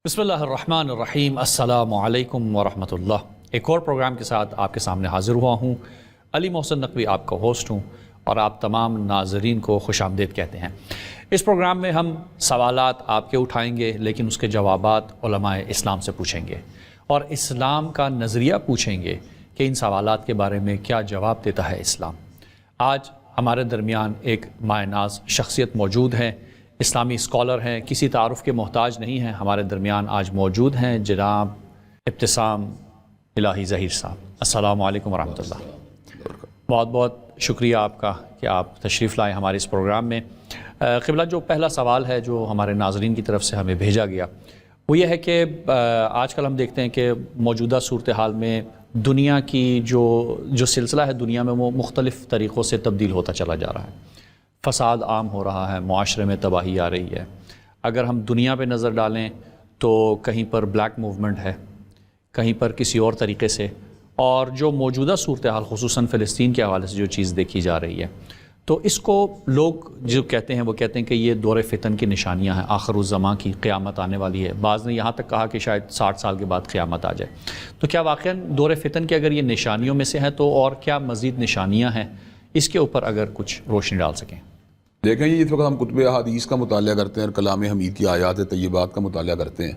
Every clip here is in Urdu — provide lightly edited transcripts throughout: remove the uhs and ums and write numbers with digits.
بسم اللہ الرحمن الرحیم، السلام علیکم ورحمۃ اللہ۔ ایک اور پروگرام کے ساتھ آپ کے سامنے حاضر ہوا ہوں۔ علی محسن نقوی آپ کا ہوسٹ ہوں اور آپ تمام ناظرین کو خوش آمدید کہتے ہیں۔ اس پروگرام میں ہم سوالات آپ کے اٹھائیں گے، لیکن اس کے جوابات علماء اسلام سے پوچھیں گے اور اسلام کا نظریہ پوچھیں گے کہ ان سوالات کے بارے میں کیا جواب دیتا ہے اسلام۔ آج ہمارے درمیان ایک مائع ناز شخصیت موجود ہے، اسلامی اسکالر ہیں، کسی تعارف کے محتاج نہیں ہیں۔ ہمارے درمیان آج موجود ہیں جناب ابتسام الہی ظہیر صاحب۔ السلام علیکم ورحمۃ اللہ۔ بہت بہت شکریہ آپ کا کہ آپ تشریف لائے ہمارے اس پروگرام میں۔ قبلہ، جو پہلا سوال ہے جو ہمارے ناظرین کی طرف سے ہمیں بھیجا گیا وہ یہ ہے کہ آج کل ہم دیکھتے ہیں کہ موجودہ صورتحال میں دنیا کی جو سلسلہ ہے دنیا میں وہ مختلف طریقوں سے تبدیل ہوتا چلا جا رہا ہے۔ فساد عام ہو رہا ہے، معاشرے میں تباہی آ رہی ہے۔ اگر ہم دنیا پہ نظر ڈالیں تو کہیں پر بلیک موومنٹ ہے، کہیں پر کسی اور طریقے سے، اور جو موجودہ صورتحال خصوصاً فلسطین کے حوالے سے جو چیز دیکھی جا رہی ہے، تو اس کو لوگ جو کہتے ہیں وہ کہتے ہیں کہ یہ دور فتن کی نشانیاں ہیں، آخر الزماں کی قیامت آنے والی ہے۔ بعض نے یہاں تک کہا کہ شاید 60 سال کے بعد قیامت آ جائے۔ تو کیا واقعاً دور فتن کی اگر یہ نشانیوں میں سے ہے تو اور کیا مزید نشانیاں ہیں؟ اس کے اوپر اگر کچھ روشنی ڈال سکیں۔ دیکھیں جی، اس وقت ہم کتب احادیث کا مطالعہ کرتے ہیں اور کلام حمید کی آیات طیبات کا مطالعہ کرتے ہیں،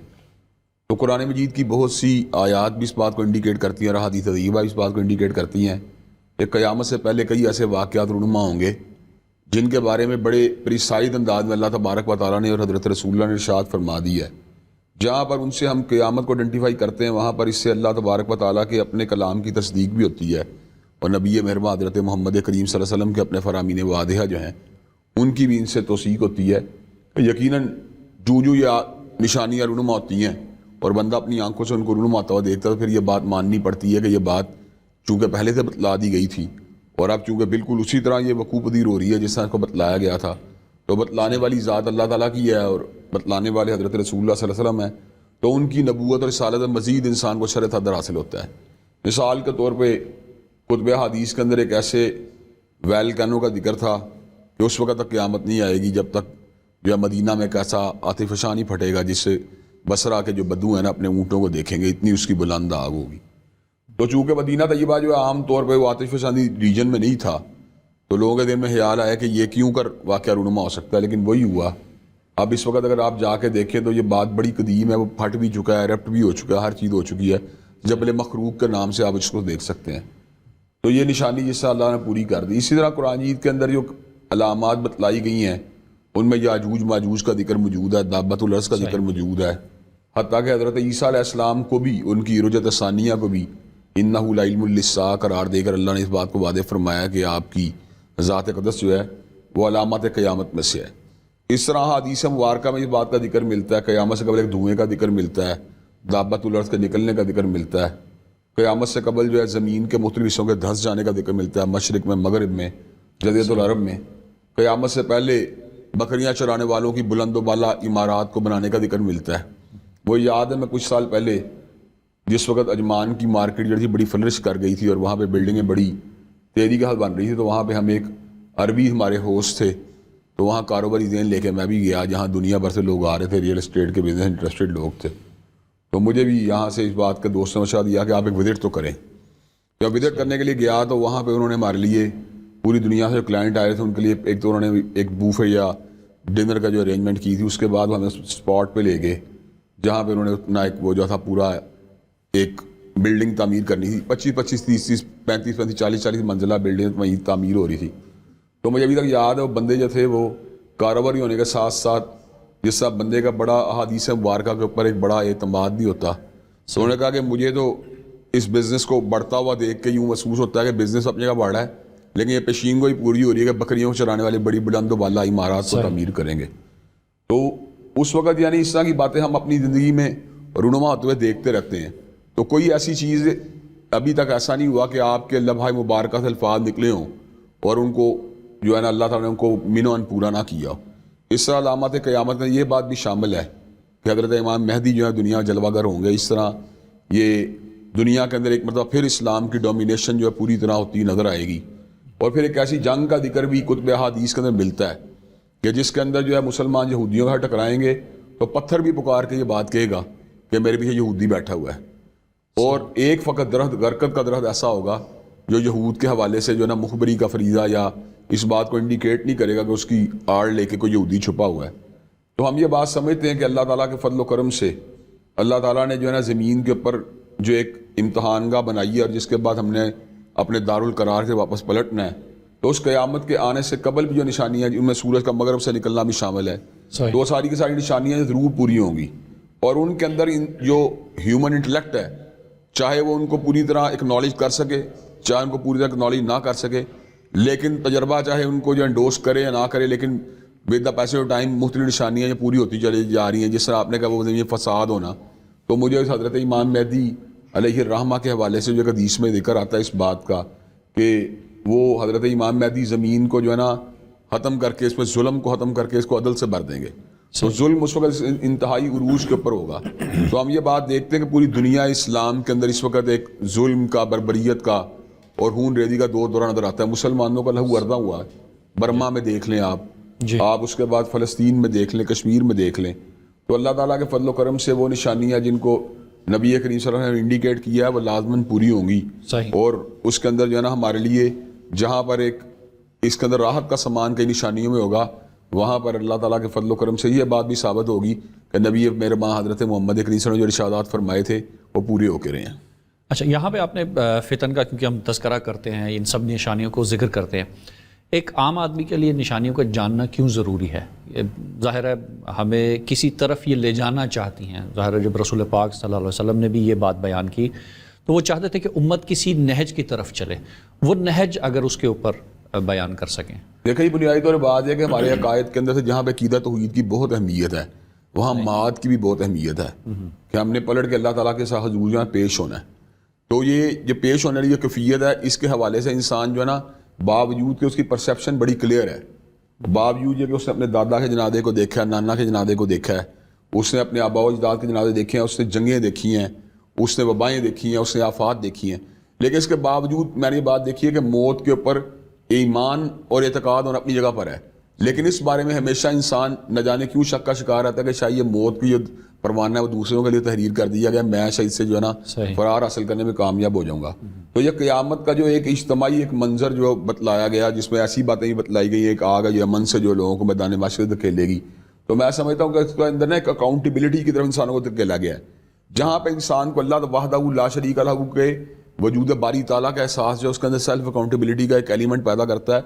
تو قرآن مجید کی بہت سی آیات بھی اس بات کو انڈیکیٹ کرتی ہیں اور احادیث طیبہ بھی اس بات کو انڈیکیٹ کرتی ہیں کہ قیامت سے پہلے کئی ایسے واقعات رونما ہوں گے جن کے بارے میں بڑے پریسائز انداز میں اللہ تبارک و تعالیٰ نے اور حضرت رسول اللہ نے ارشاد فرما دی ہے۔ جہاں پر ان سے ہم قیامت کو آئیڈینٹیفائی کرتے ہیں وہاں پر اس سے اللہ تبارک و تعالیٰ کے اپنے کلام کی تصدیق بھی ہوتی ہے، اور نبی مہربان حضرت محمد کریم صلی اللہ علیہ وسلم کے اپنے فرامین واضحہ جو ہیں ان کی بھی ان سے توثیق ہوتی ہے کہ یقیناً جو یہ نشانیاں رونما ہوتی ہیں اور بندہ اپنی آنکھوں سے ان کو رونما ہوتا ہوا دیکھتا ہے تو پھر یہ بات ماننی پڑتی ہے کہ یہ بات چونکہ پہلے سے بتلا دی گئی تھی اور اب چونکہ بالکل اسی طرح یہ وقوع پذیر ہو رہی ہے جس طرح اس کو بتلایا گیا تھا، تو بتلانے والی ذات اللہ تعالیٰ کی ہے اور بتلانے والے حضرت رسول اللہ صلی اللہ علیہ وسلم ہیں، تو ان کی نبوت اور رسالت میں مزید انسان کو شرح صدر حاصل ہوتا ہے۔ مثال کے طور پہ کتب حدیث کے اندر ایک ایسے ویلکینو کا ذکر تھا کہ اس وقت تک قیامت نہیں آئے گی جب تک جو ہے مدینہ میں کیسا آتش فشاں نہیں پھٹے گا جس سے بصرہ کے جو بدو ہیں نا اپنے اونٹوں کو دیکھیں گے، اتنی اس کی بلند آگ ہوگی۔ تو چونکہ مدینہ طیبہ جو ہے عام طور پہ وہ آتش فشانی ریجن میں نہیں تھا، تو لوگوں کے دل میں خیال آیا کہ یہ کیوں کر واقعہ رونما ہو سکتا ہے، لیکن وہی ہوا۔ اب اس وقت اگر آپ جا کے دیکھیں تو یہ بات بڑی قدیم ہے، وہ پھٹ بھی چکا ہے، رپٹ بھی ہو چکا ہے، ہر چیز ہو چکی ہے، جبل مخروق کے نام سے آپ اس کو دیکھ سکتے ہیں۔ تو یہ نشانی جس سے اللہ نے پوری کر دی۔ اسی طرح قرآن مجید کے اندر جو علامات بتلائی گئی ہیں ان میں یاجوج ماجوج کا ذکر موجود ہے، دابۃ الارض کا ذکر موجود ہے، حتیٰ کہ حضرت عیسیٰ علیہ السلام کو بھی ان کی رجت ثانیہ کو بھی انہ لعلم للساعہ قرار دے کر اللہ نے اس بات کو واضح فرمایا کہ آپ کی ذات اقدس جو ہے وہ علامات قیامت میں سے ہے۔ اس طرح حدیث مبارکہ میں اس بات کا ذکر ملتا ہے، قیامت سے قبل ایک دھوئیں کا ذکر ملتا ہے، دابۃ الارض کے نکلنے کا ذکر ملتا ہے، قیامت سے قبل جو ہے زمین کے مختلف حصوں کے دھنس جانے کا ذکر ملتا ہے، مشرق میں، مغرب میں، جزیرۃ العرب میں۔ قیامت سے پہلے بکریاں چرانے والوں کی بلند و بالا عمارات کو بنانے کا ذکر ملتا ہے۔ وہ یاد ہے میں کچھ سال پہلے جس وقت اجمان کی مارکیٹ جو تھی بڑی فلرش کر گئی تھی اور وہاں پہ بلڈنگیں بڑی تیزی کے ساتھ بن رہی تھی، تو وہاں پہ ہم ایک عربی ہمارے ہوسٹ تھے، تو وہاں کاروباری ذہن لے کے میں بھی گیا جہاں دنیا بھر سے لوگ آ رہے تھے، ریئل اسٹیٹ کے بزنس انٹرسٹڈ لوگ تھے، تو مجھے بھی یہاں سے اس بات کا دوست نے مشورہ دیا کہ آپ ایک وزٹ تو کریں۔ جب وزٹ کرنے کے لیے گیا تو وہاں پہ انہوں نے ہمارے لیے پوری دنیا سے جو کلائنٹ آئے تھے ان کے لیے ایک تو انہوں نے ایک بوفے یا ڈنر کا جو ارینجمنٹ کی تھی، اس کے بعد ہمیں اسپاٹ پہ لے گئے جہاں پہ انہوں نے اپنا ایک وہ جو تھا پورا ایک بلڈنگ تعمیر کرنی تھی، 25 30 35 40 منزلہ بلڈنگ وہیں تعمیر ہو رہی تھی۔ تو مجھے ابھی تک یاد ہے وہ بندے جو تھے وہ کاروباری ہونے کے ساتھ ساتھ جس طرح بندے کا بڑا احادیث مبارکہ کے اوپر ایک بڑا اعتماد بھی ہوتا، تو انہوں نے کہا کہ مجھے تو اس بزنس کو بڑھتا ہوا دیکھ کے یوں محسوس ہوتا ہے کہ بزنس اپنی جگہ بڑھا ہے، لیکن یہ پیشین گوئی پوری ہو رہی ہے کہ بکریوں کو چرانے والے بڑی بلند و بالا عمارات کو تعمیر کریں گے۔ تو اس وقت یعنی اس طرح کی باتیں ہم اپنی زندگی میں رونما ہوتے ہوئے دیکھتے رہتے ہیں، تو کوئی ایسی چیز ابھی تک ایسا نہیں ہوا کہ آپ کے لمحہ مبارکہ سے الفاظ نکلے ہوں اور ان کو جو ہے نا اللہ تعالیٰ نے ان کو مینوان پورا نہ کیا ہو۔ اس طرح علامات قیامت میں یہ بات بھی شامل ہے کہ حضرت امام مہدی جو ہے دنیا جلوہ گر ہوں گے، اس طرح یہ دنیا کے اندر ایک مرتبہ پھر اسلام کی ڈومینیشن جو ہے پوری طرح ہوتی نظر آئے گی، اور پھر ایک ایسی جنگ کا ذکر بھی کتب احادیث کے اندر ملتا ہے کہ جس کے اندر جو ہے مسلمان یہودیوں کا ٹکرائیں گے تو پتھر بھی پکار کے یہ بات کہے گا کہ میرے پیچھے یہودی بیٹھا ہوا ہے، اور ایک فقط درخت غرقد کا درخت ایسا ہوگا جو یہود کے حوالے سے جو ہے نا مخبری کا فریضہ یا اس بات کو انڈیکیٹ نہیں کرے گا کہ اس کی آڑ لے کے کوئی یہودی چھپا ہوا ہے۔ تو ہم یہ بات سمجھتے ہیں کہ اللہ تعالیٰ کے فضل و کرم سے اللہ تعالیٰ نے جو ہے نا زمین کے اوپر جو ایک امتحان گاہ بنائی ہے، اور جس کے بعد ہم نے اپنے دارالقرار سے واپس پلٹنا ہے، تو اس قیامت کے آنے سے قبل بھی جو نشانیاں جن میں سورج کا مغرب سے نکلنا بھی شامل ہے، تو ساری کی ساری نشانیاں ضرور پوری ہوں گی، اور ان کے اندر جو ہیومن انٹلیکٹ ہے، چاہے وہ ان کو پوری طرح اکنالج کر سکے، چاہے ان کو پوری طرح اکنالج نہ کر سکے، لیکن تجربہ چاہے ان کو جو انڈوس کرے یا نہ کرے، لیکن with the passage of time مختلف نشانیاں جو پوری ہوتی چلی جا رہی ہیں۔ جس طرح آپ نے کہا وہ یہ فساد ہونا، تو مجھے اس حضرت امام مہدی علیہ الرحمہ کے حوالے سے جو ایک حدیث میں ذکر آتا ہے اس بات کا کہ وہ حضرت امام مہدی زمین کو جو ہے نا ختم کر کے اس میں ظلم کو ختم کر کے اس کو عدل سے بھر دیں گے، تو ظلم اس وقت انتہائی عروج کے اوپر ہوگا۔ تو ہم یہ بات دیکھتے ہیں کہ پوری دنیا اسلام کے اندر اس وقت ایک ظلم کا، بربریت کا اور خون ریزی کا دورہ نظر آتا ہے۔ مسلمانوں کا لہو اردہ ہوا ہے، برما میں دیکھ لیں آپ اس کے بعد فلسطین میں دیکھ لیں، کشمیر میں دیکھ لیں۔ تو اللہ تعالیٰ کے فضل و کرم سے وہ نشانیاں جن کو نبی کریم صلی اللہ علیہ وسلم نے انڈیکیٹ کیا ہے وہ لازماً پوری ہوں گی، اور اس کے اندر جو ہے نا ہمارے لیے جہاں پر ایک اس کے اندر راحت کا سامان کئی نشانیوں میں ہوگا، وہاں پر اللہ تعالیٰ کے فضل و کرم سے یہ بات بھی ثابت ہوگی کہ نبی میرے ماں حضرت محمد کریم صلی اللہ علیہ وسلم نے جو ارشادات فرمائے تھے وہ پورے ہو کے رہے ہیں۔ اچھا، یہاں پہ آپ نے فتن کا، کیونکہ ہم تذکرہ کرتے ہیں، ان سب نشانیوں کو ذکر کرتے ہیں، ایک عام آدمی کے لیے نشانیوں کو جاننا کیوں ضروری ہے؟ ظاہر ہے ہمیں کسی طرف یہ لے جانا چاہتی ہیں۔ ظاہر ہے جب رسول پاک صلی اللہ علیہ وسلم نے بھی یہ بات بیان کی تو وہ چاہتے تھے کہ امت کسی نہج کی طرف چلے، وہ نہج اگر اس کے اوپر بیان کر سکیں۔ دیکھیں بنیادی طور پر بات ہے کہ ہمارے عقائد کے اندر سے جہاں پہ عقیدہ توحید کی بہت اہمیت ہے، وہاں ماد کی بھی بہت اہمیت ہے کہ ہم نے پلٹ کے اللہ تعالیٰ کے ساتھ حضور جہاں پیش ہونا ہے۔ تو یہ جو پیش ہونے والی جو کیفیت ہے، اس کے حوالے سے انسان جو ہے نا باوجود کہ اس کی پرسیپشن بڑی کلیئر ہے، باوجود یہ کہ اس نے اپنے دادا کے جنازے کو دیکھا ہے، نانا کے جنازے کو دیکھا ہے، اس نے اپنے آباء و اجداد کے جنازے دیکھے ہیں، اس نے جنگیں دیکھی ہیں، اس نے وبائیں دیکھی ہیں، اس نے آفات دیکھی ہیں، لیکن اس کے باوجود میں نے یہ بات دیکھی ہے کہ موت کے اوپر ایمان اور اعتقاد ہونا اپنی جگہ پر ہے، لیکن اس بارے میں ہمیشہ انسان نہ جانے کیوں شک کا شکار رہتا ہے کہ شاید یہ موت کی جو پروانہ ہے وہ دوسروں کے لیے تحریر کر دیا گیا، میں شاید سے جو ہے نا فرار حاصل کرنے میں کامیاب ہو جاؤں گا۔ تو یہ قیامت کا جو ایک اجتماعی ایک منظر جو بتلایا گیا، جس میں ایسی باتیں بتلائی گئی، ایک آگ جو امن سے جو لوگوں کو میدان محشر دھکیلے گی، تو میں سمجھتا ہوں کہ اس کے اندر نا ایک اکاؤنٹیبلٹی کی طرف انسانوں کو دھکیلا گیا ہے، جہاں پہ انسان کو اللہ وحدہ لا شریک لہ کے وجود باری تعالیٰ کا احساس جو اس کے اندر سیلف اکاؤنٹیبلٹی کا ایک ایلیمنٹ پیدا کرتا ہے،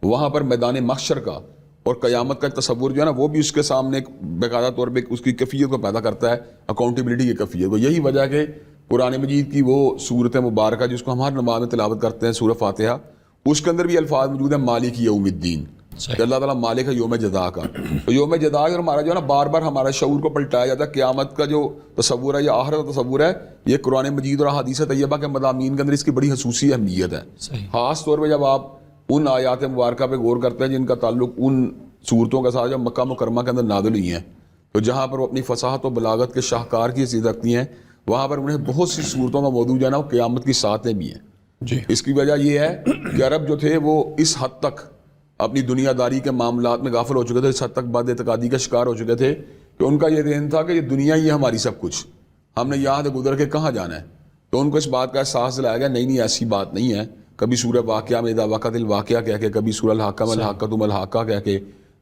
وہاں پر میدان محشر کا اور قیامت کا تصور جو ہے نا وہ بھی اس کے سامنے ایک باقاعدہ طور پہ اس کی کیفیت کو پیدا کرتا ہے، اکاؤنٹیبلٹی کی کیفیت کو۔ یہی وجہ ہے کہ قرآن مجید کی وہ صورت مبارکہ جس کو ہم ہر نماز میں تلاوت کرتے ہیں، سورہ فاتحہ، اس کے اندر بھی الفاظ موجود ہیں مالک یوم الدین، کہ اللہ تعالیٰ مالک ہے یوم جزا کا۔ تو یوم جزا اور ہمارا جو ہے نا بار بار ہمارا شعور کو پلٹایا جاتا ہے، قیامت کا جو تصور ہے یا آخرت کا تصور ہے، یہ قرآن مجید اور احادیث طیبہ کے مضامین کے اندر اس کی بڑی خصوصی اہمیت ہے۔ خاص طور پہ جب آپ ان آیات مبارکہ پہ غور کرتے ہیں جن کا تعلق ان صورتوں کے ساتھ جو مکہ مکرمہ کے اندر نازل ہوئی ہیں، تو جہاں پر وہ اپنی فصاحت و بلاغت کے شاہکار کی حیثیت رکھتی ہیں، وہاں پر انہیں بہت سی صورتوں کا موضوع جو ہے نا وہ قیامت کی ساتیں بھی ہیں۔ اس کی وجہ یہ ہے کہ عرب جو تھے وہ اس حد تک اپنی دنیا داری کے معاملات میں غافل ہو چکے تھے، اس حد تک بد اعتقادی کا شکار ہو چکے تھے کہ ان کا یہ ذہن تھا کہ یہ دنیا ہی ہے ہماری سب کچھ، ہم نے یہاں سے گزر کے کہاں جانا ہے۔ تو ان کو اس بات کا احساس دلایا گیا نہیں ایسی بات نہیں ہے۔ کبھی سورہ واقعہ میں اذا وقعت الواقعہ کہہ کے، کبھی سورہ الحاقہ میں الحاقۃ ما الحاقہ کہہ کے،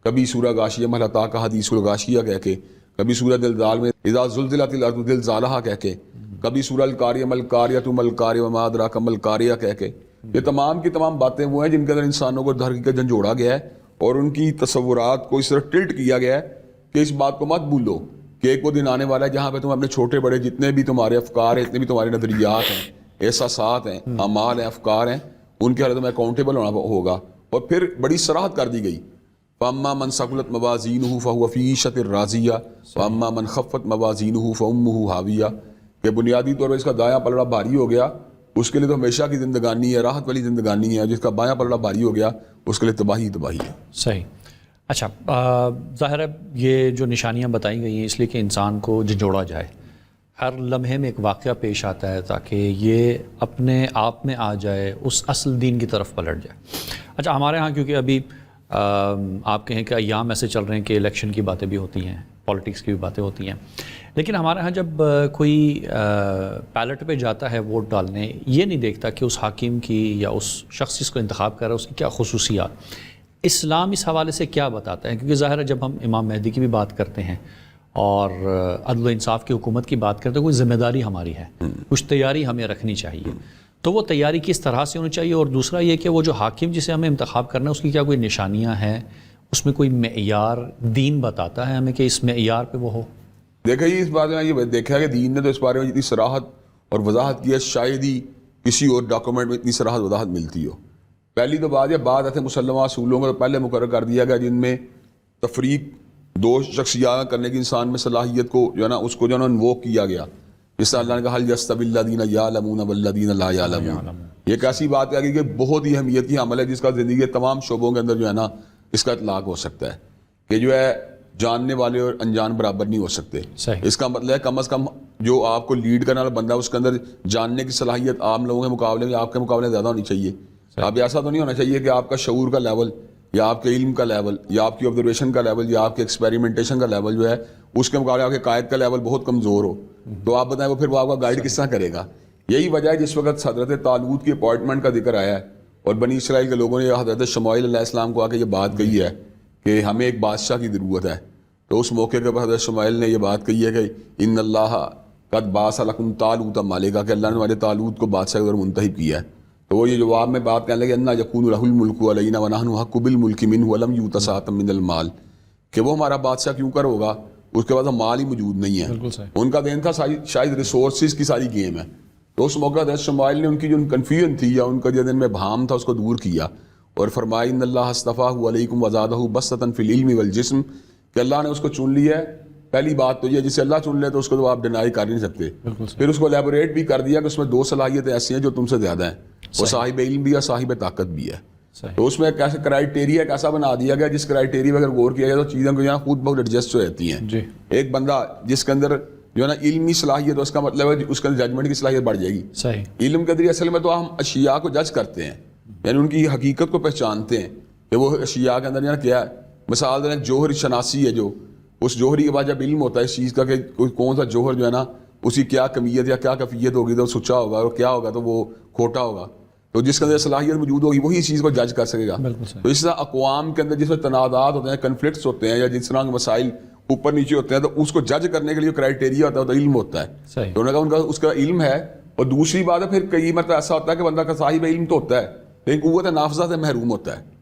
کبھی سورہ غاشیہ میں الحاقہ کا حدیث الغاشیہ کہہ کے، کبھی سورہ زلزال میں اذا زلزلت الارض زلزالہا کہہ کے، کبھی سورہ القاریہ ما القاریۃ ما القاریہ وما ادراک ما القاریہ کہہ کے۔ یہ تمام کی تمام باتیں وہ ہیں جن کے اندر انسانوں کو در حقیقت جھنجھوڑا گیا ہے اور ان کی تصورات کو اس طرح ٹلٹ کیا گیا ہے کہ اس بات کو مت بھولو کہ ایک وہ دن آنے والا ہے جہاں پہ تم اپنے چھوٹے بڑے جتنے بھی تمہارے افکار ہیں، جتنے بھی تمہارے نظریات ہیں، احساسات ہیں، اعمال ہیں، افکار ہیں، ان کے حالت میں اکاؤنٹیبل ہونا ہوگا۔ اور پھر بڑی صراحت کر دی گئی، فَأَمَّا مَنْ ثَقُلَتْ مَوَازِينُهُ فَهُوَ فِي عِيشَةٍ رَاضِيَةٍ وَأَمَّا مَنْ خَفَّتْ مَوَازِينُهُ فَأُمُّهُ هَاوِيَةٌ، کہ بنیادی طور پر اس کا دایاں پلڑا بھاری ہو گیا، اس کے لیے تو ہمیشہ کی زندگانی ہے، راحت والی زندگانی ہے، جس کا بایاں پلڑا بھاری ہو گیا اس کے لیے تباہی تباہی ہے۔ صحیح۔ اچھا، ظاہر ہے یہ جو نشانیاں بتائی گئی ہیں اس لیے کہ انسان کو جھنجھوڑا جائے، ہر لمحے میں ایک واقعہ پیش آتا ہے تاکہ یہ اپنے آپ میں آ جائے، اس اصل دین کی طرف پلٹ جائے۔ اچھا، ہمارے ہاں کیونکہ ابھی آپ کہیں کہ ایام ایسے چل رہے ہیں کہ الیکشن کی باتیں بھی ہوتی ہیں، پالیٹکس کی بھی باتیں ہوتی ہیں، لیکن ہمارے ہاں جب کوئی پیلٹ پہ جاتا ہے ووٹ ڈالنے، یہ نہیں دیکھتا کہ اس حاکم کی یا اس شخص جس کو انتخاب کر رہا ہے اس کی کیا خصوصیات۔ اسلام اس حوالے سے کیا بتاتا ہے؟ کیونکہ ظاہر ہے جب ہم امام مہدی کی بھی بات کرتے ہیں اور عدل و انصاف کی حکومت کی بات کرتے ہیں، کوئی ذمہ داری ہماری ہے، کچھ تیاری ہمیں رکھنی چاہیے، تو وہ تیاری کس طرح سے ہونی چاہیے؟ اور دوسرا یہ کہ وہ جو حاکم جسے ہمیں انتخاب کرنا ہے اس کی کیا کوئی نشانیاں ہیں، اس میں کوئی معیار دین بتاتا ہے ہمیں کہ اس معیار پہ وہ ہو؟ دیکھیں اس بات میں یہ دیکھا ہے کہ دین نے تو اس بارے میں جتنی صراحت اور وضاحت کی ہے شاید ہی کسی اور ڈاکومنٹ میں اتنی صراحت وضاحت ملتی ہو۔ پہلی تو بات یہ بعض ایسے مسلمہ اصولوں کو پہلے مقرر کر دیا گیا جن میں تفریق دو شخصیات کرنے کی انسان میں صلاحیت کو جو ہے نا اس کو جو ہے نا انووک کیا گیا، جس طرح اللہ نے کہا حل یستوی الذین یعلمون والذین لا یعلمون۔ یہ ایک ایسی بات ہے کہ بہت ہی اہمیت کی عمل ہے جس کا زندگی کے تمام شعبوں کے اندر جو ہے نا اس کا اطلاق ہو سکتا ہے کہ جو ہے جاننے والے اور انجان برابر نہیں ہو سکتے۔ اس کا مطلب ہے کم از کم جو آپ کو لیڈ کرنے والا بندہ اس کے اندر جاننے کی صلاحیت عام لوگوں کے مقابلے میں آپ کے مقابلے زیادہ ہونی چاہیے۔ اب ایسا تو نہیں ہونا چاہیے کہ آپ کا شعور کا لیول یا آپ کے علم کا لیول یا آپ کی آبزرویشن کا لیول یا آپ کے ایکسپیریمنٹیشن کا لیول جو ہے اس کے مقابلے آپ کے قائد کا لیول بہت کمزور ہو، تو آپ بتائیں وہ پھر وہ آپ کا گائیڈ کس طرح کرے گا؟ یہی وجہ ہے جس وقت حضرت طالوت کی اپائنٹمنٹ کا ذکر آیا ہے اور بنی اسرائیل کے لوگوں نے حضرت شمائیل علیہ السلام کو آ کے یہ بات کہی ہے کہ ہمیں ایک بادشاہ کی ضرورت ہے، تو اس موقع کے بعد حضرت شمائیل نے یہ بات کہی ہے کہ ان اللہ قد بعث لکم طالوت ملکا، کہ اللہ نے ہمارے طالوت کو بادشاہ کی طرف منتخب کیا ہے۔ تو وہ یہ جواب میں بات کہنے لگے انا یکون لہ الملک علینا ونحن احق بالملک منہ ولم یؤت سعۃ من المال، کہ وہ ہمارا بادشاہ کیوں کر ہوگا، اس کے بعد مال ہی موجود نہیں ہے۔ ان کا دین تھا شاید ریسورسز کی ساری گیم ہے۔ تو اس موقع حضرت شمائیل نے ان کی جو کنفیوژن تھی یا ان کا جو دن میں بھام تھا اس کو دور کیا اور فرمایا ان اللہ اصطفاہ علیکم وزادہ بسطۃ فی العلم والجسم، کہ اللہ نے اس کو چن لیا ہے۔ پہلی بات تو یہ جسے اللہ چن لے تو اس کو تو آپ ڈینائی کر نہیں سکتے۔ پھر اس کو الیبوریٹ بھی کر دیا کہ اس میں دو صلاحیتیں ایسی ہیں جو تم سے زیادہ ہیں، وہ صاحب علم بھی ہے، صاحب طاقت بھی ہے۔ تو اس میں کیسے کرائیٹیریا کیسا بنا دیا گیا جس کرائیٹیریا پہ اگر غور کیا جائے تو چیزیں کو یہاں خود بہت ایڈجسٹ ہو جاتی ہیں۔ ایک بندہ جس کے اندر جو ہے نا علمی صلاحیت، اس کا مطلب ہے اس کے اندر ججمنٹ کی صلاحیت بڑھ جائے گی۔ علم کے ذریعے اصل میں تو ہم اشیاء کو جج کرتے ہیں، یعنی ان کی حقیقت کو پہچانتے ہیں کہ وہ اشیاء کے اندر جو ہے کیا ہے۔ مثال دیں جوہر شناسی ہے، جو اس جوہری کے بعد جب علم ہوتا ہے اس چیز کا کہ کون سا جوہر جو ہے نا اس کی کیا کمیت یا کیا کیفیت ہوگی تو سچا ہوگا اور کیا ہوگا تو وہ کھوٹا ہوگا، تو جس کے اندر صلاحیت موجود ہوگی وہی چیز کو جج کر سکے گا۔ تو اس طرح اقوام کے اندر جس میں تنازعات ہوتے ہیں، کنفلکٹس ہوتے ہیں یا جس طرح کے مسائل اوپر نیچے ہوتے ہیں، تو اس کو جج کرنے کے لیے کرائیٹیریا ہوتا ہے تو علم ہوتا ہے۔ تو انہوں نے کہا ان کا اس کا علم ہے، اور دوسری بات ہے پھر کئی مرتبہ ایسا ہوتا ہے کہ بندہ کا صاحب علم تو ہوتا ہے لیکن قوت نافذہ سے محروم ہوتا ہے،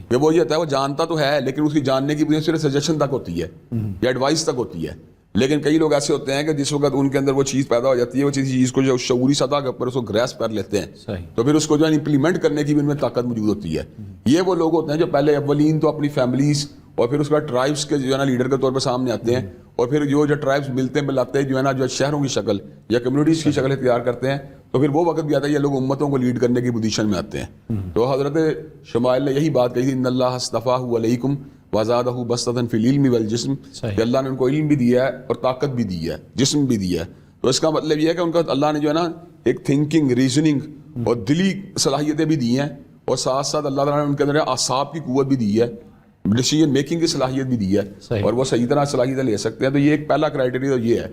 کہ وہ یہ ہوتا ہے وہ جانتا تو ہے لیکن اس کی جاننے کی صرف سجیشن تک ہوتی ہے یا ایڈوائس تک ہوتی ہے۔ لیکن کئی لوگ ایسے ہوتے ہیں کہ جس وقت ان کے اندر وہ چیز پیدا ہو جاتی ہے، وہ چیز کو جو شعوری سطح کے اوپر اس کو گریسپ کر لیتے ہیں، تو پھر اس کو جو ہے امپلیمنٹ کرنے کی بھی ان میں طاقت موجود ہوتی ہے۔ یہ وہ لوگ ہوتے ہیں جو پہلے اولین تو اپنی فیملیز اور پھر اس کے بعد ٹرائبس کے جو ہے نا لیڈر کے طور پر سامنے آتے ہیں، اور پھر جو ٹرائبس ملتے ملاتے ہیں جو ہے نا جو شہروں کی شکل یا کمیونٹیز کی شکل اختیار کرتے ہیں، تو پھر وہ وقت بھی آتا ہے یہ لوگ امتوں کو لیڈ کرنے کی پوزیشن میں آتے ہیں۔ تو حضرت شمائل نے یہی بات کہی تھی ان اللہ اصطفاہ علیکم وزادہ بسطۃ فی العلم والجسم، کہ اللہ نے ان کو علم بھی دیا ہے اور طاقت بھی دی ہے، جسم بھی دیا ہے۔ تو اس کا مطلب یہ ہے کہ ان کا اللہ نے جو ہے نا ایک تھنکنگ، ریزننگ اور دلی صلاحیتیں بھی دی ہیں، اور ساتھ ساتھ اللہ تعالیٰ نے ان کے اندر اعصاب کی قوت بھی دی ہے، ڈیسیژن میکنگ کی صلاحیت بھی دی ہے، اور وہ صحیح طرح صلاحیتیں لے سکتے ہیں۔ تو یہ ایک پہلا کرائیٹیریا تو یہ ہے۔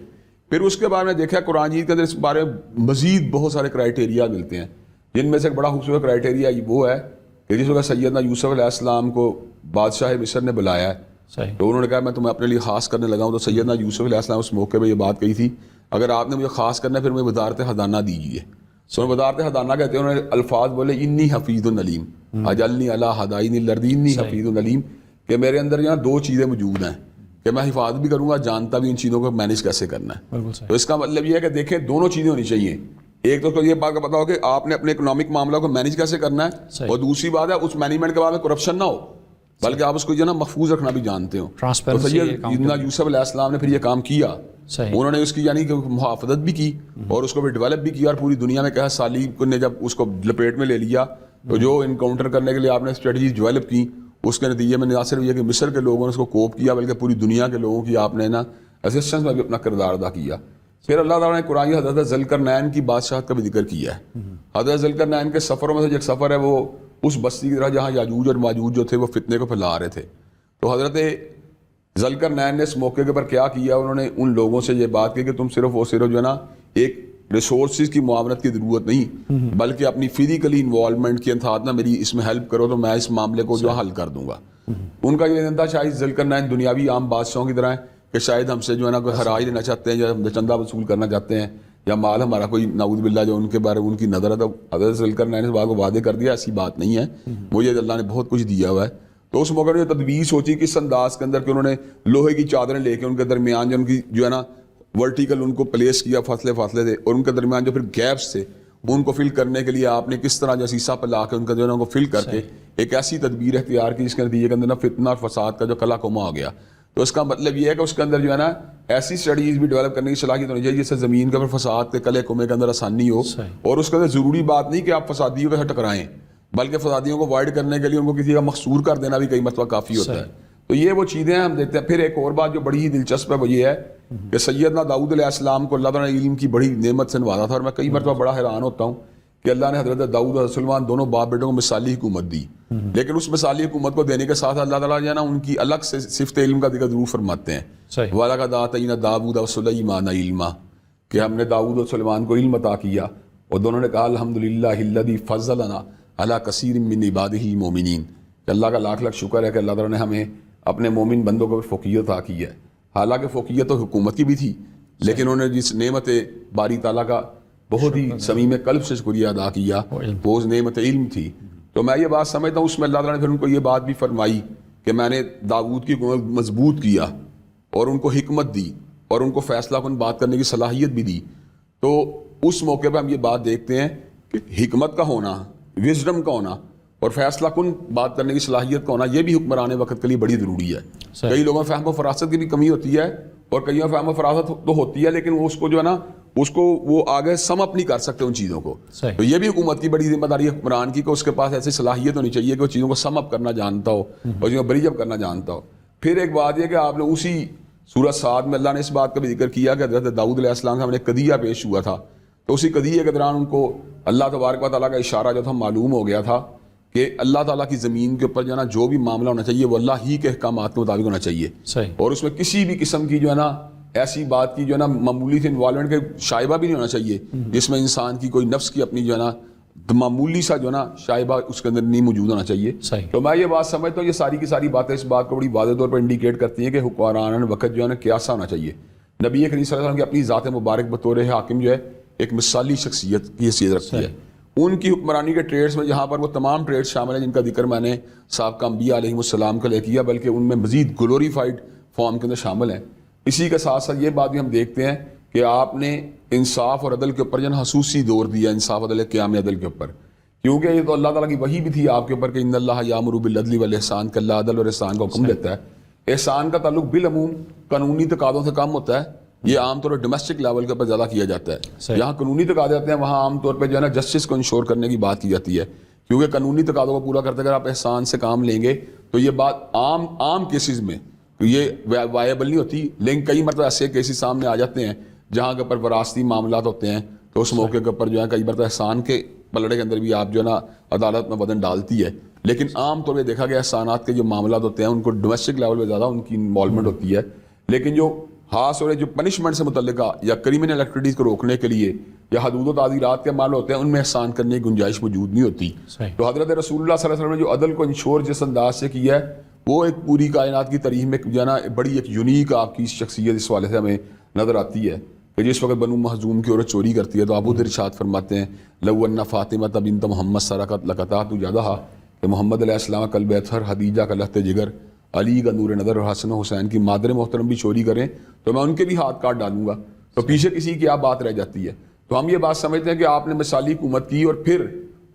پھر اس کے بعد میں دیکھا قرآن جیت کے اندر اس بارے میں مزید بہت سارے کرائیٹیریا ملتے ہیں، جن میں سے ایک بڑا خوبصورت کرائیٹیریا وہ ہے کہ جس وقت سیدنا یوسف علیہ السلام کو بادشاہ مصر نے بلایا ہے تو انہوں نے کہا میں تمہیں اپنے لیے خاص کرنے لگا ہوں، تو سیدنا یوسف علیہ السلام اس موقع پہ یہ بات کہی تھی اگر آپ نے مجھے خاص کرنا ہے پھر مجھے وزارت خزانہ دیجیے۔ سو وزارت خزانہ کہتے ہیں، انہوں نے الفاظ بولے انی حفیظ علیم اجلنی علی خزائن الارض انی حفیظ علیم، کہ میرے اندر یہاں دو چیزیں موجود ہیں کہ میں حفاظت بھی کروں گا، جانتا بھی ان چیزوں کو مینیج کیسے کرنا ہے۔ تو اس کا مطلب یہ ہے کہ دیکھیں دونوں چیزیں ہونی چاہیے، ایک تو یہ بات کا پتا ہو کہ آپ نے اپنے اکنامک معاملہ کو مینیج کیسے کرنا ہے، اور دوسری بات ہے اس مینجمنٹ کے بعد میں کرپشن نہ ہو بلکہ آپ اس کو جو ہے نا محفوظ رکھنا بھی جانتے ہو۔ تو سیدنا یوسف علیہ السلام نے پھر یہ کام کیا، انہوں نے اس کی یعنی کہ محافظت بھی کی اور اس کو بھی ڈیولپ بھی کیا، اور پوری دنیا میں کہا سالی نے جب اس کو لپیٹ میں لے لیا تو جو انکاؤنٹر کرنے کے لیے آپ نے اسٹریٹجی ڈیولپ کی اس کے نتیجے میں نہ صرف یہ کہ مصر کے لوگوں نے اس کو کوپ کیا بلکہ پوری دنیا کے لوگوں کی آپ نے نا اسسٹنس میں بھی اپنا کردار ادا کیا۔ پھر اللہ تعالیٰ نے قرآن حضرت ذوالقرنین کی بادشاہت کا بھی ذکر کیا ہے۔ حضرت ذوالقرنین کے سفروں میں سے ایک سفر ہے وہ اس بستی کی طرح جہاں یاجوج اور ماجوج جو تھے وہ فتنے کو پھیلا رہے تھے. تو حضرت ذوالقرنین نے اس موقع کے پر کیا کیا, انہوں نے ان لوگوں سے یہ بات کی کہ تم صرف جو ہے نا ایک ریسورسز کی معاونت کی ضرورت نہیں, بلکہ اپنی فزیکلی انوالومنٹ کے ساتھ نا میری اس میں ہیلپ کرو تو میں اس معاملے کو جو حل کر دوں گا. ان کا یہ تھا شاید ذوالقرنین دنیاوی عام بادشاہوں کی طرح ہے کہ شاید ہم سے جو ہے نا کوئی ہرائی لینا چاہتے ہیں یا چندہ وصول کرنا چاہتے ہیں یا مال ہمارا کوئی نعوذ باللہ جو ان کے بارے میں ان کی نظر ہے. تو حضرت ذوالقرنین نے اس بات کو وعدے کر دیا ایسی بات نہیں ہے, مجھے اللہ نے بہت کچھ دیا ہوا ہے. تو اس موقع نے تدبیر سوچی کس انداز کے اندر کہ انہوں نے لوہے کی چادریں لے کے ان کے درمیان جو ان کی جو ہے نا ورٹیکل ان کو پلیس کیا, فاصلے تھے, اور ان کے درمیان جو پھر گیپس تھے ان کو فل کرنے کے لیے آپ نے کس طرح جو سیسا پہ لا کے ان کا جو ہے نا کو فل کر کے ایک ایسی تدبیر اختیار کی جس کے نتیجے کے اندر نا فتنہ اور فساد کا جو کلا کما آ گیا. تو اس کا مطلب یہ ہے کہ اس کے اندر جو ہے نا ایسی اسٹڈیز بھی ڈیولپ کرنے کی صلاحیت ہونی چاہیے جس سے زمین کا پھر فساد کے کلے کمے کے اندر آسانی ہو, اور اس کے اندر ضروری بات نہیں کہ آپ فسادیوں کے ساتھ ٹکرائیں, بلکہ فسادیوں کو وائڈ کرنے کے لیے ان کو کسی کا مخصور کر دینا بھی کئی مرتبہ کافی ہوتا ہے. تو یہ وہ چیزیں ہم دیکھتے ہیں. پھر ایک اور بات جو بڑی ہی دلچسپ ہے وہ یہ ہے کہ سیدنا داؤد علیہ السلام کو اللہ تعالیٰ نے علم کی بڑی نعمت سے نوازا تھا, اور میں کئی مرتبہ بڑا حیران ہوتا ہوں کہ اللہ نے حضرت داؤد اور سلیمان دونوں باپ بیٹوں کو مثالی حکومت دی, لیکن اس مثالی حکومت کو دینے کے ساتھ اللہ تعالیٰ جو ہے نا ان کی الگ سے صفت علم کا ذکر ضرور فرماتے ہیں. وَلَقَدْ آتَيْنَا دَاوُودَ وَسُلَيْمَانَ عِلْمًا, کہ ہم نے داؤد اور سلیمان کو علم عطا کیا, اور دونوں نے کہا الحمدللہ الذی فضلنا علی کثیر من عبادہ المؤمنین, کہ اللہ کا لاکھ لاکھ شکر ہے کہ اللہ تعالیٰ نے ہمیں اپنے مومن بندوں کو فوقیت عطا کی ہے. حالانکہ فوقیت تو حکومت کی بھی تھی, لیکن انہوں نے جس نعمت باری تعالیٰ کا بہت ہی صمیم قلب سے شکریہ ادا کیا وہ اس نعمت علم تھی. تو میں یہ بات سمجھتا ہوں اس میں اللہ تعالیٰ نے پھر ان کو یہ بات بھی فرمائی کہ میں نے داؤد کی حکومت مضبوط کیا اور ان کو حکمت دی اور ان کو فیصلہ کن بات کرنے کی صلاحیت بھی دی. تو اس موقع پہ ہم یہ بات دیکھتے ہیں کہ حکمت کا ہونا, وزڈم کا ہونا اور فیصلہ کن بات کرنے کی صلاحیت کا ہونا یہ بھی حکمران وقت کے لیے بڑی ضروری ہے. کئی لوگوں میں فہم و فراست کی بھی کمی ہوتی ہے, اور کئیوں فہم و فراست تو ہوتی ہے لیکن وہ اس کو جو ہے نا اس کو وہ آگے سم اپ نہیں کر سکتے ان چیزوں کو. تو یہ بھی حکومت کی بڑی ذمہ داری ہے حکمران کی کہ اس کے پاس ایسی صلاحیت ہونی چاہیے کہ وہ چیزوں کو سم اپ کرنا جانتا ہو اور چیزوں کو بریجب کرنا جانتا ہو. پھر ایک بات یہ کہ آپ نے اسی سورہ صاد میں اللہ نے اس بات کا بھی ذکر کیا کہ حضرت داؤد علیہ السلام کے سامنے قضیہ پیش ہوا تھا, تو اسی قضیے کے دوران ان کو اللہ تبارک و تعالیٰ کا اشارہ جو تھا معلوم ہو گیا تھا کہ اللہ تعالیٰ کی زمین کے اوپر جو ہے نا جو بھی معاملہ ہونا چاہیے وہ اللہ ہی کے احکامات کے مطابق ہونا چاہیے, اور اس میں کسی بھی قسم کی جو ہے نا ایسی بات کی جو ہے نا معمولی سے انوالومنٹ کے شائبہ بھی نہیں ہونا چاہیے جس میں انسان کی کوئی نفس کی اپنی جو ہے نا معمولی سا جو ہے نا شائبہ اس کے اندر نہیں موجود ہونا چاہیے. تو میں یہ بات سمجھتا ہوں یہ ساری کی ساری باتیں اس بات کو بڑی واضح طور پر انڈیکیٹ کرتی ہیں کہ حکمران وقت جو ہے نا کیسا ہونا چاہیے. نبی کریم صلی اللہ علیہ وسلم کی اپنی ذات مبارک بطور حاکم جو ہے ایک مثالی شخصیت کی حیثیت رکھتی ہے. ان کی حکمرانی کے ٹریڈز میں جہاں پر وہ تمام ٹریڈز شامل ہیں جن کا ذکر میں نے سابقہ انبیاء علیہ السلام کا لے کیا, بلکہ ان میں مزید گلوریفائڈ فارم کے اندر شامل ہیں. اسی کے ساتھ ساتھ یہ بات بھی ہم دیکھتے ہیں کہ آپ نے انصاف اور عدل کے اوپر جو خصوصی دور دیا, انصاف عدل قیام عدل کے اوپر, کیونکہ یہ تو اللہ تعالیٰ کی وحی بھی تھی آپ کے اوپر کہ ان اللہ یامر بالعدل والاحسان, کہ اللہ عدل اور احسان کا حکم دیتا ہے. احسان کا تعلق بالعموم قانونی تقاضوں سے کم ہوتا ہے, یہ عام طور پر ڈومیسٹک لیول کے اوپر زیادہ کیا جاتا ہے. جہاں قانونی تقاضے آتے ہیں وہاں عام طور پہ جو ہے نا جسٹس کو انشور کرنے کی بات کی جاتی ہے, کیونکہ قانونی تقاضوں کو پورا کرتے اگر آپ احسان سے کام لیں گے تو یہ بات عام کیسز میں یہ وائبل نہیں ہوتی. لیکن کئی مرتبہ ایسے کیسز سامنے آ جاتے ہیں جہاں کے اوپر وراثتی معاملات ہوتے ہیں, تو اس موقع کے اوپر جو ہے کئی مرتبہ احسان کے پلڑے کے اندر بھی آپ جو ہے نا عدالت میں وزن ڈالتی ہے. لیکن عام طور پہ دیکھا گیا احسانات کے جو معاملات ہوتے ہیں ان کو ڈومیسٹک لیول پہ زیادہ ان کی انوالومنٹ ہوتی ہے, لیکن جو خاص اور جو پنشمنٹ سے متعلقہ یا کریمنل ایکٹیویٹیز کو روکنے کے لیے یا حدود و تعزیرات کے معاملے ہوتے ہیں ان میں احسان کرنے کی گنجائش موجود نہیں ہوتی. تو حضرت رسول اللہ صلی اللہ علیہ وسلم نے جو عدل کو انشور جس انداز سے کیا ہے وہ ایک پوری کائنات کی تاریخ میں جو ہے نا بڑی ایک یونیک آپ کی شخصیت اس والے سے ہمیں نظر آتی ہے کہ جس وقت بنو مخزوم کی عورت چوری کرتی ہے تو ابو ارشاد فرماتے ہیں لو ان فاطمہ بنت محمد سرقت لقطعت یدہا, کہ محمد علیہ السلام کا قلب اطہر, خدیجہ کا لخت جگر, علی کا نور نظر اور حسن و حسین کی مادر محترم بھی چوری کریں تو میں ان کے بھی ہاتھ کاٹ ڈالوں گا. تو پیچھے کسی کی کیا بات رہ جاتی ہے. تو ہم یہ بات سمجھتے ہیں کہ آپ نے مثالی حکومت کی اور پھر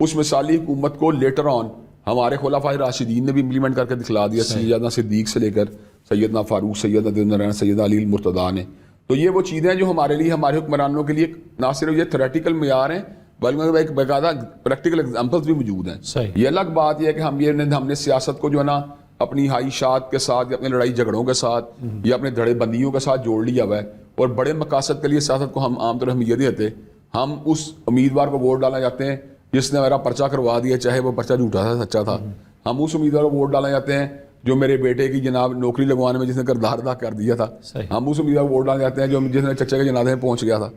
اس مثالی حکومت کو لیٹر آن ہمارے خلفائے راشدین نے بھی امپلیمنٹ کر کے دکھلا دیا, سیدنا صدیق سے لے کر سیدنا فاروق, سیدنا ذوالنورین, سیدنا علی المرتضیٰ نے. تو یہ وہ چیزیں ہیں جو ہمارے لیے ہمارے حکمرانوں کے لیے نہ صرف یہ تھیوریٹیکل معیار ہیں بلکہ ایک باقاعدہ پریکٹیکل ایگزامپلز بھی موجود ہیں. یہ الگ بات یہ ہے کہ ہم نے سیاست کو جو ہے نا اپنی خواہشات کے ساتھ یا اپنے لڑائی جھگڑوں کے ساتھ یا اپنے دھڑے بندیوں کے ساتھ جوڑ لیا ہوا ہے, اور بڑے مقاصد کے لیے سیاست کو ہم عام طور پر اہمیت دیتے. ہم اس امیدوار کو ووٹ ڈالنا چاہتے ہیں جس نے میرا پرچہ کروا دیا، چاہے وہ پرچہ جھوٹا تھا سچا تھا. ہم اس امیدوار کو ووٹ ڈالنا چاہتے ہیں جو میرے بیٹے کی جناب نوکری لگوانے میں جس نے کردار ادا کر دیا تھا. ہم اس امیدوار کو ووٹ ڈالنا چاہتے ہیں جو جس نے چچا کے جنازے میں پہنچ گیا تھا.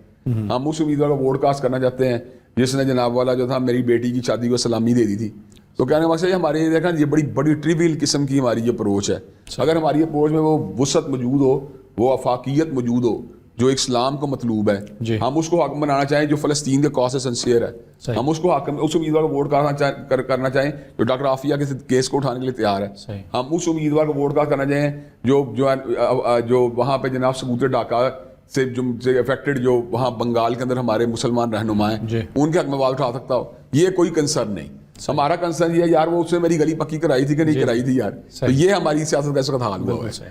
ہم اس امیدوار کو ووٹ کاسٹ کرنا چاہتے ہیں جس نے جناب والا جو تھا میری بیٹی کی شادی کو سلامی دے دی تھی. تو کہنے کا مقصد ہماری یہ دیکھیں یہ بڑی ٹریویل قسم کی ہماری یہ اپروچ ہے. اگر ہماری اپروچ میں وہ وسعت موجود ہو، وہ افاقیت موجود ہو جو اسلام کو مطلوب ہے، ہم اس کو حاکم بنانا چاہیں جو فلسطین کے کاز سے سنسیئر ہے، ہم اس کو حاکم اس امیدوار کو ووٹ کرنا چاہیں جو ڈاکٹر عافیہ کے کیس کو اٹھانے کے لیے تیار ہے. ہم اس امیدوار کو ووٹ کرنا چاہیں جو وہاں پہ جناب ثبوت ڈاکہ سے افیکٹڈ جو وہاں بنگال کے اندر ہمارے مسلمان رہنما ہیں ان کے حق میں آواز اٹھا سکتا ہو. یہ کوئی کنسرن نہیں. ہمارا کنسرن یہ ہے یار وہ اس نے میری گلی پکی کرائی تھی کہ نہیں کرائی تھی یار. تو یہ ہماری سیاست کا اس وقت حال ہوا ہے.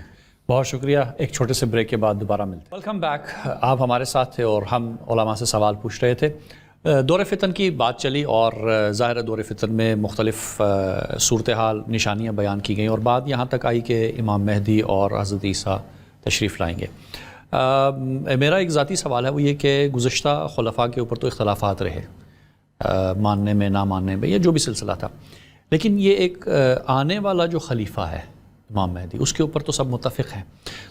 بہت شکریہ. ایک چھوٹے سے بریک کے بعد دوبارہ ملتے ہیں. Welcome back. آپ ہمارے ساتھ تھے اور ہم علماء سے سوال پوچھ رہے تھے. دور فتن کی بات چلی اور ظاہر دور فتن میں مختلف صورتحال نشانیاں بیان کی گئیں اور بات یہاں تک آئی کہ امام مہدی اور حضرت عیسیٰ تشریف لائیں گے. میرا ایک ذاتی سوال ہے وہ یہ کہ گزشتہ خلفاء کے اوپر تو اختلافات رہے ماننے میں نہ ماننے میں یا جو بھی سلسلہ تھا، لیکن یہ ایک آنے والا جو خلیفہ ہے امام مہدی اس کے اوپر تو سب متفق ہیں.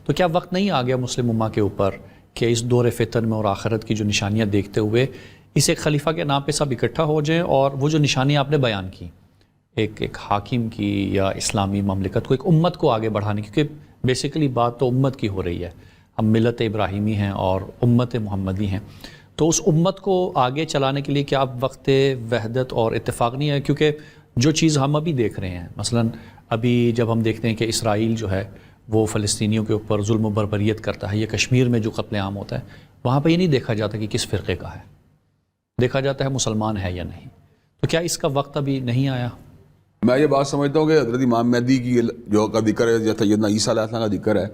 تو کیا وقت نہیں آ گیا مسلم امہ کے اوپر کہ اس دور فتن میں اور آخرت کی جو نشانیاں دیکھتے ہوئے اس ایک خلیفہ کے نام پہ سب اکٹھا ہو جائیں اور وہ جو نشانیاں آپ نے بیان کی ایک حاکم کی یا اسلامی مملکت کو ایک امت کو آگے بڑھانے کی، کیونکہ بیسیکلی بات تو امت کی ہو رہی ہے. ہم ملت ابراہیمی ہیں اور امت محمدی ہیں، تو اس امت کو آگے چلانے کے لیے کیا اب وقت وحدت اور اتفاق نہیں ہے؟ کیونکہ جو چیز ہم ابھی دیکھ رہے ہیں، مثلاً ابھی جب ہم دیکھتے ہیں کہ اسرائیل جو ہے وہ فلسطینیوں کے اوپر ظلم و بربریت کرتا ہے، یہ کشمیر میں جو قتل عام ہوتا ہے وہاں پہ یہ نہیں دیکھا جاتا کہ کس فرقے کا ہے، دیکھا جاتا ہے مسلمان ہے یا نہیں. تو کیا اس کا وقت ابھی نہیں آیا؟ میں یہ بات سمجھتا ہوں کہ حضرت امام مہدی کی جو کا ذکر ہے یا سیدنا عیسیٰ علیہ السلام کا ذکر ہے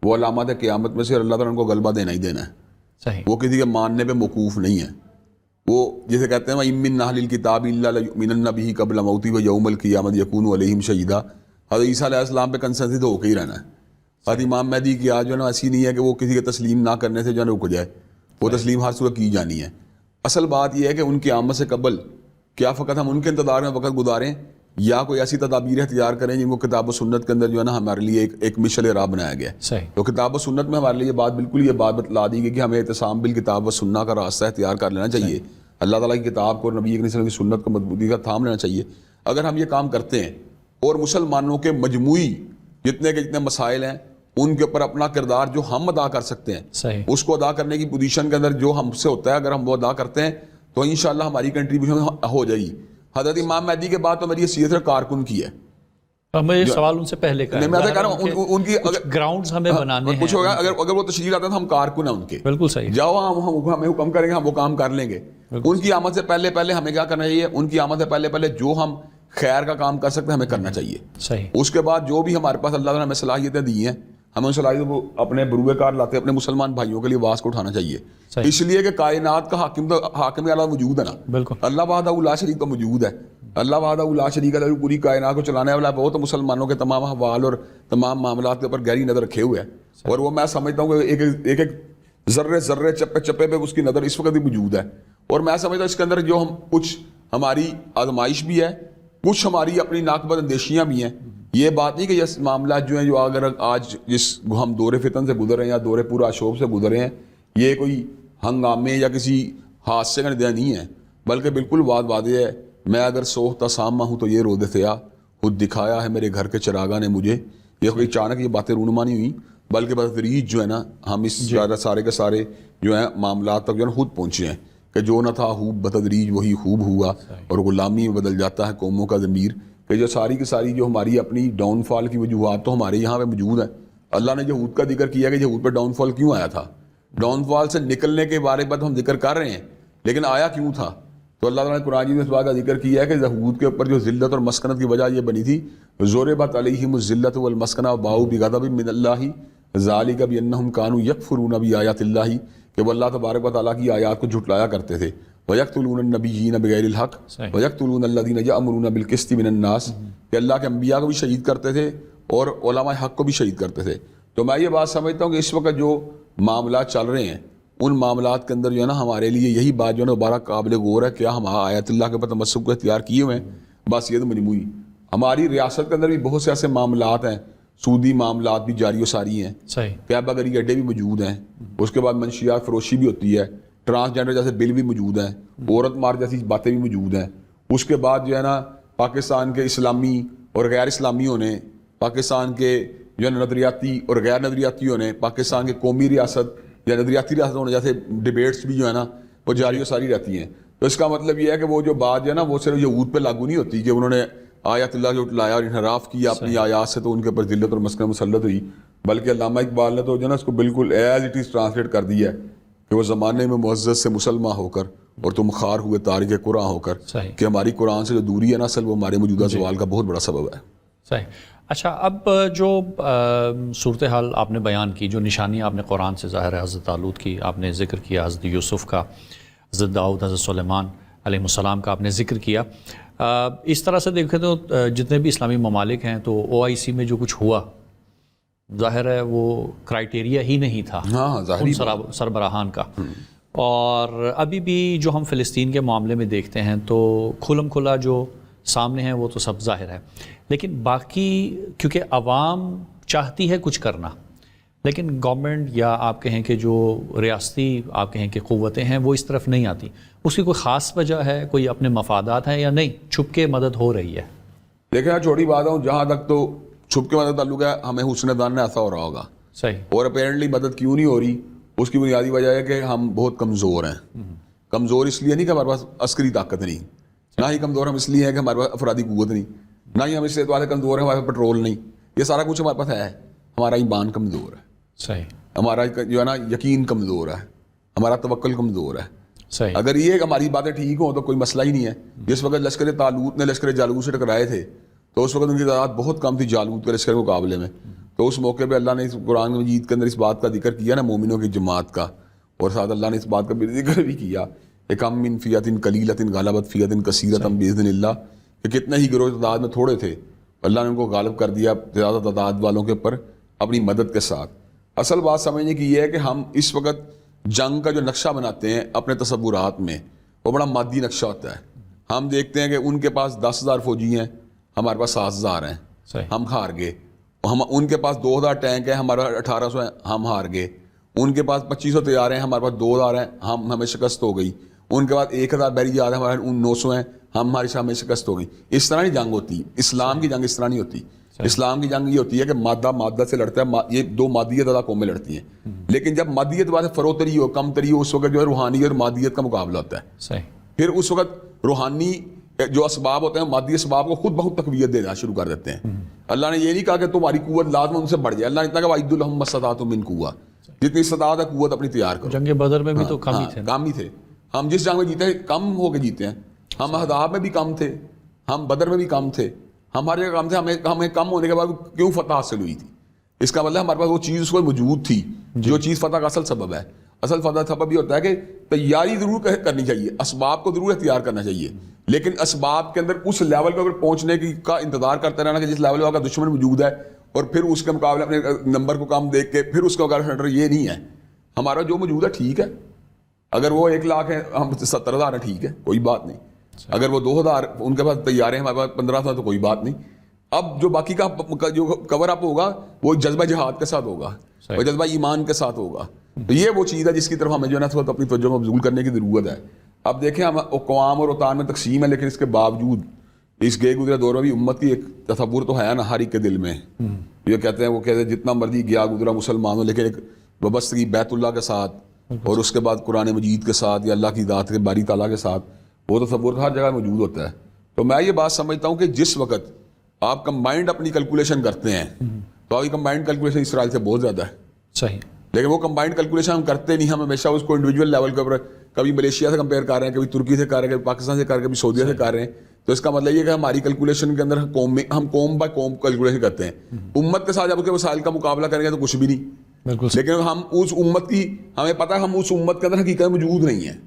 وہ علامات قیامت میں سے اللہ تعالیٰ ان کو غلبہ دینا ہی دینا ہے. صحیح. وہ کسی کے ماننے پہ موقوف نہیں ہے. وہ جسے کہتے ہیں وَإِن مِّنْ أَهْلِ الْكِتَابِ إِلَّا لَيُؤْمِنَنَّ بِهِ قَبْلَ مَوْتِهِ وَيَوْمَ الْقِيَامَةِ يَكُونُ عَلَيْهِمْ شَهِيدًا. حضرت عیسیٰ علیہ السلام پہ کنسنسس ہو کے ہی رہنا ہے. حضرت امام مہدی کی آج جو ہے نا ایسی نہیں ہے کہ وہ کسی کے تسلیم نہ کرنے سے جو ہے نا رک جائے، وہ تسلیم ہر صورت کی جانی ہے. اصل بات یہ ہے کہ ان کی آمد سے قبل کیا فقط ہم ان کے انتظار میں وقت گزاریں یا کوئی ایسی تدابیر اختیار کریں جن کو کتاب و سنت کے اندر جو ہے نا ہمارے لیے ایک مشعل راہ بنایا گیا ہے. تو کتاب و سنت میں ہمارے لیے یہ بات بتلا دی گئی کہ ہمیں اعتصام بالکتاب و سنت کا راستہ اختیار کر لینا چاہیے. اللہ تعالیٰ کی کتاب کو اور نبی صلی اللہ علیہ وسلم کی سنت کو مضبوطی کا تھام لینا چاہیے. اگر ہم یہ کام کرتے ہیں اور مسلمانوں کے مجموعی جتنے مسائل ہیں ان کے اوپر اپنا کردار جو ہم ادا کر سکتے ہیں اس کو ادا کرنے کی پوزیشن کے اندر جو ہم سے ہوتا ہے اگر ہم وہ ادا کرتے ہیں تو انشاءاللہ ہماری کنٹریبیوشن ہو جائے گی. حضرت امام مہدی کے بعد تو میری حیثیت کارکن کی ہے. میں سوال ان سے پہلے کا میں کہہ رہا ہوں ان کی گراؤنڈز ہمیں بنانے ہیں. کچھ ہوگا اگر وہ تشریف آتے ہیں تو ہم کارکن ہیں ان کے. بالکل صحیح. جاؤ ہمیں حکم کریں گے ہم وہ کام کر لیں گے. ان کی آمد سے پہلے ہمیں کیا کرنا چاہیے؟ ان کی آمد سے پہلے جو ہم خیر کا کام کر سکتے ہیں ہمیں کرنا چاہیے. صحیح. اس کے بعد جو بھی ہمارے پاس اللہ تعالیٰ نے ہمیں صلاحیتیں دی ہیں ہمیں ان صلاحیتوں کو اپنے بروئے کار لاتے اپنے مسلمان بھائیوں کے لیے آواز کو اٹھانا چاہیے. اس لیے کہ کائنات کا حاکم اعلیٰ موجود ہے نا. بالکل. اللہ وحدہ لا شریک تو موجود ہے. اللہ وحدہ لا شریک ہے پوری کائنات کو چلانے والا بہت مسلمانوں کے تمام احوال اور تمام معاملات کے اوپر گہری نظر رکھے ہوئے ہیں. اور وہ میں سمجھتا ہوں کہ ایک ذرے چپے پہ اس کی نظر اس وقت بھی موجود ہے. اور میں سمجھتا ہوں اس کے اندر جو ہم کچھ ہماری آزمائش بھی ہے کچھ ہماری اپنی ناقبت اندیشیاں بھی ہیں. یہ بات نہیں کہ یہ معاملات جو ہیں جو اگر آج جس ہم دور فتن سے گزر رہے ہیں یا دور پورا شوب سے گزر رہے ہیں یہ کوئی ہنگامے یا کسی حادثے کا نتیجہ نہیں ہے بلکہ بالکل واضح ہے. میں اگر سوختہ سامہ ہوں تو یہ رود تھیا خود دکھایا ہے میرے گھر کے چراغاں نے مجھے. یہ کوئی اچانک یہ باتیں رونما نہیں ہوئی بلکہ بتدریج جو ہے نا ہم اس سارے کے سارے جو ہیں معاملات تک جو ہے نا خود پہنچے ہیں کہ جو نہ تھا خوب بتدریج وہی خوب ہوا اور غلامی میں بدل جاتا ہے قوموں کا ضمیر. کہ جو ساری کی ساری جو ہماری اپنی ڈاؤن فال کی وجوہات تو ہمارے یہاں پہ موجود ہیں. اللہ نے یہود کا ذکر کیا کہ یہود پہ ڈاؤن فال کیوں آیا تھا. ڈاؤن فال سے نکلنے کے بارے میں ہم ذکر کر رہے ہیں لیکن آیا کیوں تھا. تو اللہ تعالیٰ نے قرآن میں اس بات کا ذکر کیا ہے کہ یہود کے اوپر جو ذلت اور مسکنت کی وجہ یہ بنی تھی ضربت علیہم الذلۃ والمسکنہ وباؤوا بغضب من اللہ ذالک بانہم کانوا یکفرون بآیات اللہ کہ وہ اللہ تبارک و تعالیٰ کی آیات کو جھٹلایا کرتے تھے. وَيَقْتُلُونَ النَّبِيِّينَ بِغَيْرِ الْحَقِّ وَيَقْتُلُونَ الَّذِينَ يَأْمُرُونَ بِالْقِسْطِ مِنَ النَّاسِ کہ اللہ کے انبیاء کو بھی شہید کرتے تھے اور علماء حق کو بھی شہید کرتے تھے. تو میں یہ بات سمجھتا ہوں کہ اس وقت جو معاملات چل رہے ہیں ان معاملات کے اندر جو ہے نا ہمارے لیے یہی بات جو ہے نا دوبارہ قابل غور ہے، کیا ہم آیت اللہ کے اوپر تمسک کو اختیار کیے ہوئے ہیں؟ بس یہ تو مجموعی ہماری ریاست کے اندر بھی بہت سے ایسے معاملات ہیں، سودی معاملات بھی جاری و ساری ہیں، صحیح، قیبہ گری اڈے بھی موجود ہیں، اس کے بعد منشیات فروشی بھی ہوتی ہے، ٹرانسجینڈر جیسے بل بھی موجود ہیں، عورت مار جیسی باتیں بھی موجود ہیں، اس کے بعد جو ہے نا پاکستان کے اسلامی اور غیر اسلامی ہونے، پاکستان کے جو ہے نظریاتی اور غیر نظریاتی ہونے، پاکستان کے قومی ریاست یا نظریاتی ریاست ہونے جیسے ڈیبیٹس بھی جو ہے نا وہ جاری و ساری رہتی ہیں. تو اس کا مطلب یہ ہے کہ وہ جو بات جو ہے نا وہ صرف یہود پہ لاگو نہیں ہوتی کہ انہوں نے آیات اللہ جو لایا اور انحراف کیا اپنی آیات سے تو ان کے اوپر ذلت اور مسکنت مسلط ہوئی، بلکہ علامہ اقبال نے تو جو ہے نا اس کو بالکل ایز اٹ از ٹرانسلیٹ کر دیا ہے کہ وہ زمانے میں معزز سے مسلمان ہو کر اور تم خار ہوئے تارک قرآن ہو کر، کہ ہماری قرآن سے جو دوری ہے نا اصل وہ ہمارے موجودہ زوال کا بہت بڑا سبب ہے. صحیح. اچھا، اب جو صورتحال آپ نے بیان کی، جو نشانیاں آپ نے قرآن سے ظاہر ہے، حضرت طالوت کی آپ نے ذکر کیا، حضرت یوسف کا، حضرت داؤد، حضرت سلیمان علیہ السلام کا آپ نے ذکر کیا. اس طرح سے دیکھیں تو جتنے بھی اسلامی ممالک ہیں تو OIC میں جو کچھ ہوا ظاہر ہے وہ کرائٹیریا ہی نہیں تھا ان سربراہان کا. اور ابھی بھی جو ہم فلسطین کے معاملے میں دیکھتے ہیں تو کھلم کھلا جو سامنے ہیں وہ تو سب ظاہر ہے، لیکن باقی کیونکہ عوام چاہتی ہے کچھ کرنا، لیکن گورنمنٹ یا آپ کہیں کہ جو ریاستی آپ کہیں کہ قوتیں ہیں وہ اس طرف نہیں آتی. اس کی کوئی خاص وجہ ہے، کوئی اپنے مفادات ہیں، یا نہیں چھپ کے مدد ہو رہی ہے؟ دیکھیں چھوٹی بات ہے، جہاں تک تو چھپ کے مدد تعلق ہے ہمیں حسن دان نے ایسا ہو رہا ہوگا. صحیح. اور اپیرنٹلی مدد کیوں نہیں ہو رہی، اس کی بنیادی وجہ ہے کہ ہم بہت کمزور ہیں. کمزور اس لیے نہیں کہ ہمارے پاس عسکری طاقت نہیں، نہ ہی کمزور ہم اس لیے ہیں کہ ہمارے پاس افرادی قوت نہیں، نہ ہی ہم اس اعتبار سے کمزور ہیں ہمارے پاس پیٹرول نہیں. یہ سارا کچھ ہمارے پاس ہے، ہمارا ایمان کمزور ہے. صحیح. ہمارا جو ہے نا یقین کمزور ہے، ہمارا توکل کمزور ہے. صحیح. اگر یہ ہماری باتیں ٹھیک ہوں تو کوئی مسئلہ ہی نہیں ہے. جس وقت لشکر طالوت نے لشکر جالوت سے ٹکرائے تھے تو اس وقت ان کی تعداد بہت کم تھی جالوت کے لشکر کے مقابلے میں. تو اس موقع پہ اللہ نے اس قرآن مجید کے اندر اس بات کا ذکر کیا نا مومنوں کی جماعت کا، اور ساتھ اللہ نے اس بات کا بھی ذکر بھی کیا کہ کم من فیۃ قلیلۃ غلبت فیۃ کثیرۃ باذن اللہ، کہ کتنے ہی گروہ تعداد میں تھوڑے تھے اللہ نے ان کو غالب کر دیا زیادہ تعداد والوں کے اوپر اپنی مدد کے ساتھ. اصل بات سمجھنے کی یہ ہے کہ ہم اس وقت جنگ کا جو نقشہ بناتے ہیں اپنے تصورات میں وہ بڑا مادی نقشہ ہوتا ہے. ہم دیکھتے ہیں کہ ان کے پاس 10,000 فوجی ہیں، ہمارے پاس 7,000 ہیں. صحیح. ہم ہار گئے. ہم ان کے پاس 2,000 ٹینک ہیں، ہمارے پاس 1,800 ہیں، ہم ہار گئے. ان کے پاس 2,500 طیارے ہیں، ہمارے پاس 2,000 ہیں، ہمیں شکست ہو گئی. ان کے پاس 1,000 بیری جہاز ہیں، ہمارے 900 ہیں، ہماری ہمیں شکست ہو گئی. اس طرح نہیں جنگ ہوتی. اسلام کی جنگ اس طرح نہیں ہوتی. اسلام کی جنگ یہ ہوتی ہے کہ مادہ سے لڑتا ہے، یہ دو مادیت ادا قومیں لڑتی ہیں. لیکن جب مادیت بات فروتری ہو، کم تری ہو، اس وقت جو ہے روحانی اور مادیت کا مقابلہ ہوتا ہے. صحیح. پھر اس وقت روحانی جو اسباب ہوتے ہیں مادی اسباب کو خود بہت تقویت دینا شروع کر دیتے ہیں. اللہ نے یہ نہیں کہا کہ تمہاری قوت لازم ان سے بڑھ جائے. اللہ نے اتنا کہا وَأَعِدُّوا لَهُم مَا اسْتَطَعْتُم مِّن قُوَّةٍ، جتنی استطاعت ہے قوت اپنی تیار کرو. جنگ بدر میں بھی تو کم ہی تھے. کم ہی تھے. ہم جس جنگ میں جیتے ہیں کم ہو کے جیتے ہیں. ہم احزاب میں بھی کم تھے، ہم بدر میں بھی کم تھے، ہمارے کام تھے. ہمیں کم ہونے کے بعد کیوں فتح حاصل ہوئی تھی؟ اس کا مطلب ہمارے پاس وہ چیز اس کو موجود تھی جو چیز فتح کا اصل سبب ہے. اصل فتح سبب یہ ہوتا ہے کہ تیاری ضرور کرنی چاہیے، اسباب کو ضرور اختیار کرنا چاہیے، لیکن اسباب کے اندر اس لیول کو پہنچنے کا انتظار کرتے رہنا کہ جس لیول میں کا دشمن موجود ہے اور پھر اس کے مقابلے اپنے نمبر کو کم دیکھ کے پھر اس کا مقابلہ، یہ نہیں ہے. ہمارا جو موجود ہے ٹھیک ہے. اگر وہ 1,00,000 ہے، ہم 70,000 ہیں، ٹھیک ہے، کوئی بات نہیں. اگر وہ 2,000 ان کے پاس تیار ہیں، ہمارے پاس 15,000 تو کوئی بات نہیں. اب جو باقی کا جو کور اپ ہوگا وہ جذبہ جہاد کے ساتھ ہوگا، وہ جذبہ ایمان کے ساتھ ہوگا. تو یہ وہ چیز ہے جس کی طرف ہمیں جو ہے نا تھوڑا اپنی توجہ مبذول کرنے کی ضرورت ہے. اب دیکھیں ہم اقوام اور اوطان میں تقسیم ہے، لیکن اس کے باوجود اس گئے گزرے دور میں بھی امت کی ایک تصور تو ہے نا ہر ایک کے دل میں. یہ کہتے ہیں وہ کہتے ہیں جتنا مرضی گیا گزرا مسلمان ہو، لیکن ایک وابستگی بیت اللہ کے ساتھ اور اس کے بعد قرآن مجید کے ساتھ یا اللہ کی ذات کے باری تعالیٰ کے ساتھ وہ تصور ہر جگہ موجود ہوتا ہے. تو میں یہ بات سمجھتا ہوں کہ جس وقت آپ کمبائنڈ اپنی کیلکولیشن کرتے ہیں تو آپ کی کمبائنڈ کیلکولیشن اسرائیل سے بہت زیادہ ہے. صحیح. لیکن وہ کمبائنڈ کیلکولیشن ہم کرتے نہیں. ہم ہمیشہ اس کو انڈیویجول لیول کے اوپر کبھی ملیشیا سے کمپیئر کر رہے ہیں، کبھی ترکی سے کر رہے ہیں، کبھی پاکستان سے کر رہے ہیں، کبھی سعودیہ سے کر رہے ہیں. تو اس کا مطلب یہ کہ ہماری کیلکولیشن کے اندر ہم قوم بائی قوم کیلکولیشن کرتے ہیں. امت کے ساتھ جب اس کے وسائل کا مقابلہ کریں گے تو کچھ بھی نہیں. لیکن ہم اس امت کی ہمیں پتہ ہے ہم اس امت کے اندر حقیقت موجود نہیں ہیں.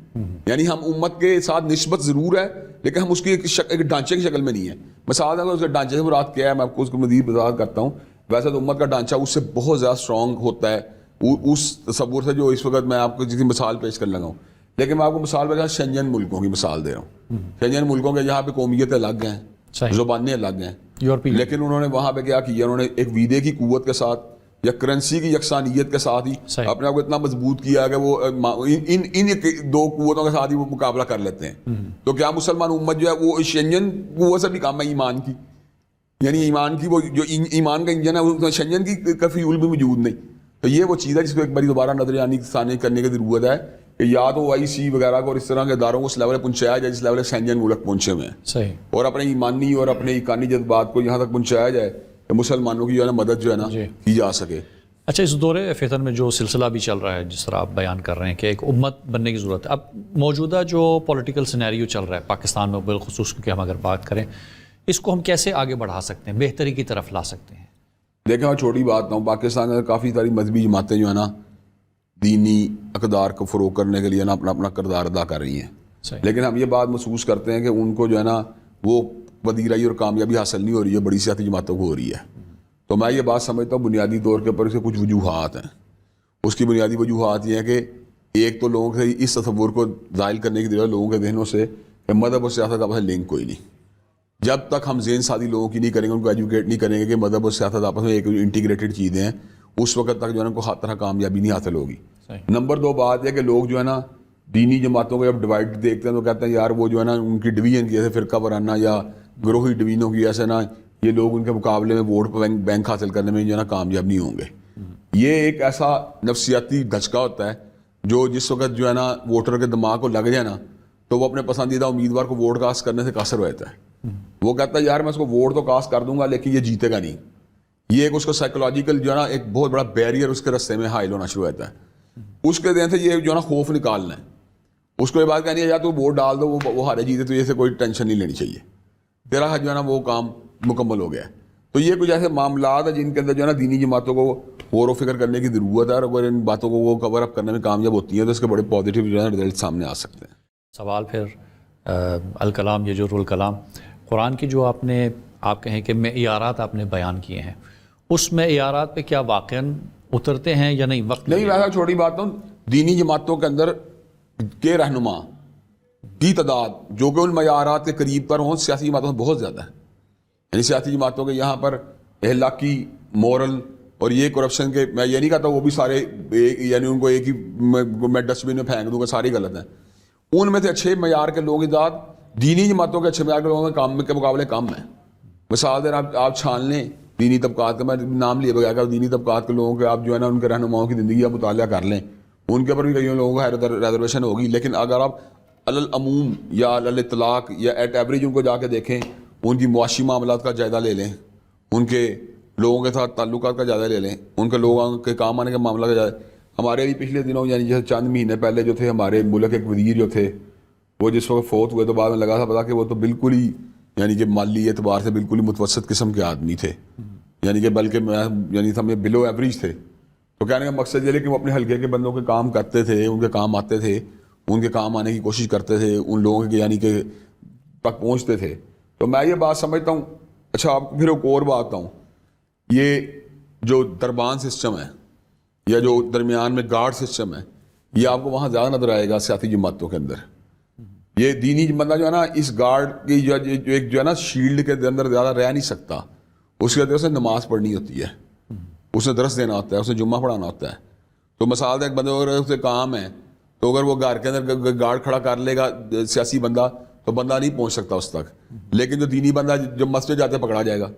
یعنی ہم امت کے ساتھ نسبت ضرور ہے لیکن ہم اس کی ایک ڈھانچے کی شکل میں نہیں ہے. مثال ہے اس کے ڈھانچے سے مراد کیا ہے میں آپ کو اس کو مزید وضاحت کرتا ہوں. ویسے تو امت کا ڈھانچہ اس سے بہت زیادہ اسٹرانگ ہوتا ہے اس تصور سے جو اس وقت میں آپ کو جتنی مثال پیش کر لگا ہوں. لیکن میں آپ کو مثال پیش شنجن ملکوں کی مثال دے رہا ہوں. شنجن ملکوں کے جہاں پہ قومیتیں الگ ہیں, زبانیں الگ ہیں, لیکن انہوں نے وہاں پہ کیا کیا, انہوں نے ایک ویدے کی قوت کے ساتھ یا کرنسی کی یکسانیت کے ساتھ ہی اپنے آپ کو اتنا مضبوط کیا کہ وہ ان دو قوتوں کے ساتھ ہی وہ مقابلہ کر لیتے ہیں. تو کیا مسلمان امت جو ہے وہ شنجن قوت سے بھی کام ہے ایمان کی, یعنی ایمان کی وہ جو ایمان کا انجن ہے وہ شنجن کی فیول بھی موجود نہیں. تو یہ وہ چیز ہے جس کو ایک بار دوبارہ نظر ثانی کرنے کی ضرورت ہے کہ یا تو وائی سی وغیرہ کو اور اس طرح کے اداروں کو اس لیول پہ پہنچایا جائے جس لیول پہ شنجن ملک پہنچے ہوئے ہیں, اور اپنے ایمانی اور اپنے ایکانی جذبات کو یہاں تک پہنچایا جائے کہ مسلمانوں کی جو ہے نا مدد جو ہے نا کی جا سکے. اچھا, اس دور فتن میں جو سلسلہ بھی چل رہا ہے جس طرح آپ بیان کر رہے ہیں کہ ایک امت بننے کی ضرورت ہے, اب موجودہ جو پولیٹیکل سینیریو چل رہا ہے پاکستان میں بالخصوص, کیونکہ ہم اگر بات کریں اس کو ہم کیسے آگے بڑھا سکتے ہیں, بہتری کی طرف لا سکتے ہیں؟ دیکھیں میں چھوٹی بات ہوں, پاکستان میں کافی ساری مذہبی جماعتیں جو ہے نا دینی اقدار کو فروغ کرنے کے لیے نا اپنا اپنا کردار ادا کر رہی ہیں, لیکن ہم یہ بات محسوس کرتے ہیں کہ ان کو جو ہے نا وہ پذیرائی اور کامیابی حاصل نہیں ہو رہی ہے, بڑی سیاسی جماعتوں کو ہو رہی ہے. تو میں یہ بات سمجھتا ہوں بنیادی طور کے اوپر اس کے کچھ وجوہات ہیں. اس کی بنیادی وجوہات یہ ہیں کہ ایک تو لوگوں کے اس تصور کو ظاہر کرنے کی ضرورت لوگوں کے ذہنوں سے کہ مذہب اور سیاست کا لنک کوئی نہیں. جب تک ہم ذہن سازی لوگوں کی نہیں کریں گے, ان کو ایجوکیٹ نہیں کریں گے کہ مذہب اور سیاست آپس میں ایک انٹیگریٹڈ چیزیں ہیں, اس وقت تک جو ہے نا کو ہر طرح کامیابی نہیں حاصل ہوگی. نمبر 2 بات ہے کہ لوگ جو ہے نا دینی جماعتوں کو جب ڈیوائڈ دیکھتے ہیں تو کہتے ہیں یار وہ جو ہے نا ان کی ڈویژن کی ایسے فرقہ وارانہ یا گروہی ڈویژنوں کی ایسے نا یہ لوگ ان کے مقابلے میں ووٹ بینک حاصل کرنے میں جو ہے نا کامیاب نہیں ہوں گے. یہ ایک ایسا نفسیاتی دھچکا ہوتا ہے جو جس وقت جو ہے نا ووٹر کے دماغ کو لگ جائے نا تو وہ اپنے پسندیدہ امیدوار کو ووٹ کاسٹ کرنے سے قاصر ہو جاتا ہے. وہ کہتا ہے یار میں اس کو ووٹ تو کاسٹ کر دوں گا لیکن یہ جیتے گا نہیں. یہ ایک اس کو سائیکولوجیکل جو ہے نا ایک بہت بڑا بیریئر اس کے راستے میں حائل ہونا شروع ہوتا ہے. اس کے ذہن سے یہ جو ہے نا خوف نکالنا ہے. اس کو یہ بات کہنی ہے یا تو ووٹ ڈال دو وہ ہارے جیتے تو یہ سے کوئی ٹینشن نہیں لینی چاہیے, تیرا جو ہے نا وہ کام مکمل ہو گیا ہے. تو یہ کچھ ایسے معاملات ہیں جن کے اندر جو ہے نا دینی جماعتوں کو غور و فکر کرنے کی ضرورت ہے, اور اگر ان باتوں کو وہ کور اپ کرنے میں کامیاب ہوتی ہیں تو اس کے بڑے پازیٹیو جو ہے نا رزلٹ سامنے آ سکتے ہیں. سوال پھر الکلام یہ جو الکلام قرآن کی جو آپ کہیں کہ معیارات آپ نے بیان کیے ہیں, اس معیارات پہ کیا واقعاً اترتے ہیں یا نہیں؟ وقت نہیں, ویسا چھوٹی بات ہوں, دینی جماعتوں کے اندر کے رہنما کی تعداد جو کہ ان معیارات کے قریب پر ہوں سیاسی جماعتوں میں بہت زیادہ ہے. یعنی سیاسی جماعتوں کے یہاں پر اخلاقی مورل اور یہ کرپشن کے, میں یہ نہیں کہتا وہ بھی سارے یعنی ان کو ایک ہی میں ڈسٹ بن میں پھینک دوں گا ساری غلط ہیں. ان میں سے اچھے معیار کے لوگوں کی تعداد دینی جماعتوں کے اچھے معیار کے لوگوں کے کام کے مقابلے کم ہیں. مثال دیں آپ چھان لیں دینی طبقات کا, میں نام لیے بغیر کہ دینی طبقات کے لوگوں کے آپ جو ہے نا ان کے رہنماؤں کی زندگی آپ مطالعہ کر لیں, ان کے اوپر بھی کئی لوگوں کا ریزرویشن ہوگی. لیکن اگر آپ العموم یا الاطلاق یا ایٹ ایوریج ان کو جا کے دیکھیں, ان کی معاشی معاملات کا جائزہ لے لیں, ان کے لوگوں کے ساتھ تعلقات کا جائزہ لے لیں, ان کے لوگوں کے کام آنے کے معاملہ کا جائزہ. ہمارے بھی پچھلے دنوں یعنی جیسے چند مہینے پہلے جو تھے ہمارے ملک ایک وزیر جو تھے وہ جس وقت فوت ہوئے تو بعد میں لگا تھا پتا کہ وہ تو بالکل ہی یعنی کہ مالی اعتبار سے بالکل ہی متوسط قسم کے آدمی تھے, یعنی کہ بلکہ یعنی ہمیں بلو ایوریج تھے. تو کہنے کا مقصد یہ ہے کہ وہ اپنے حلقے کے بندوں کے کام کرتے تھے, ان کے کام آتے تھے, ان کے کام آنے کی کوشش کرتے تھے, ان لوگوں کے یعنی کہ تک پہنچتے تھے. تو میں یہ بات سمجھتا ہوں. اچھا آپ کو پھر ایک اور بات بتاؤں, یہ جو دربان سسٹم ہے یا جو درمیان میں گارڈ سسٹم ہے یہ آپ کو وہاں زیادہ نظر آئے گا سیاسی جماعتوں کے اندر. یہ دینی بندہ جو ہے نا اس گارڈ کی جو ایک جو ہے نا شیلڈ کے اندر زیادہ رہ نہیں سکتا. اس کے اندر اسے نماز پڑھنی ہوتی ہے, اسے درس دینا ہوتا ہے, اسے جمعہ پڑھانا ہوتا ہے. تو مثال ایک بندے اگر اسے کام ہے تو اگر وہ گھر کے اندر گارڈ کھڑا کر لے گا سیاسی بندہ تو بندہ نہیں پہنچ سکتا اس تک. لیکن جو دینی بندہ جو مسجد جاتے پکڑا جائے گا,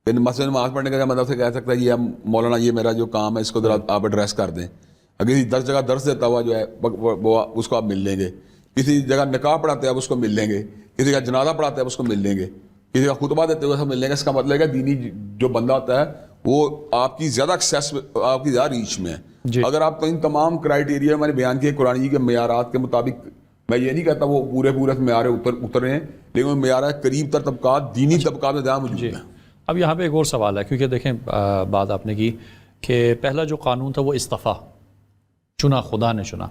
مسجد نماز پڑھنے کا بندہ اسے کہہ سکتا ہے یہ مولانا یہ میرا جو کام ہے اس کو ذرا آپ ایڈریس کر دیں. اگر کسی 10 جگہ درس دیتا ہوا جو ہے وہ اس کو آپ مل لیں گے, کسی جگہ نکاح پڑھاتے ہیں آپ اس کو مل لیں گے, کسی کا جنازہ پڑھاتے ہیں آپ اس کو مل لیں گے, کسی کا خطبہ دیتے ہوئے سب مل لیں گے. اس کا مطلب ہے کہ دینی جو بندہ ہوتا ہے وہ آپ کی زیادہ ایکسیس آپ کی زیادہ ریچ میں ہے. اگر آپ ان تمام کرائٹیریا میں نے بیان کیے قرآن جی کے معیارات کے مطابق, میں یہ نہیں کہتا وہ پورے معیار اتر رہے ہیں, لیکن وہ معیار قریب تر طبقات دینی طبقات میں زیادہ موجود ہیں. اب یہاں پہ ایک اور سوال ہے, کیونکہ دیکھیں بات آپ نے کی کہ پہلا جو قانون تھا وہ اصطفیٰ, چنا, خدا نے چنا.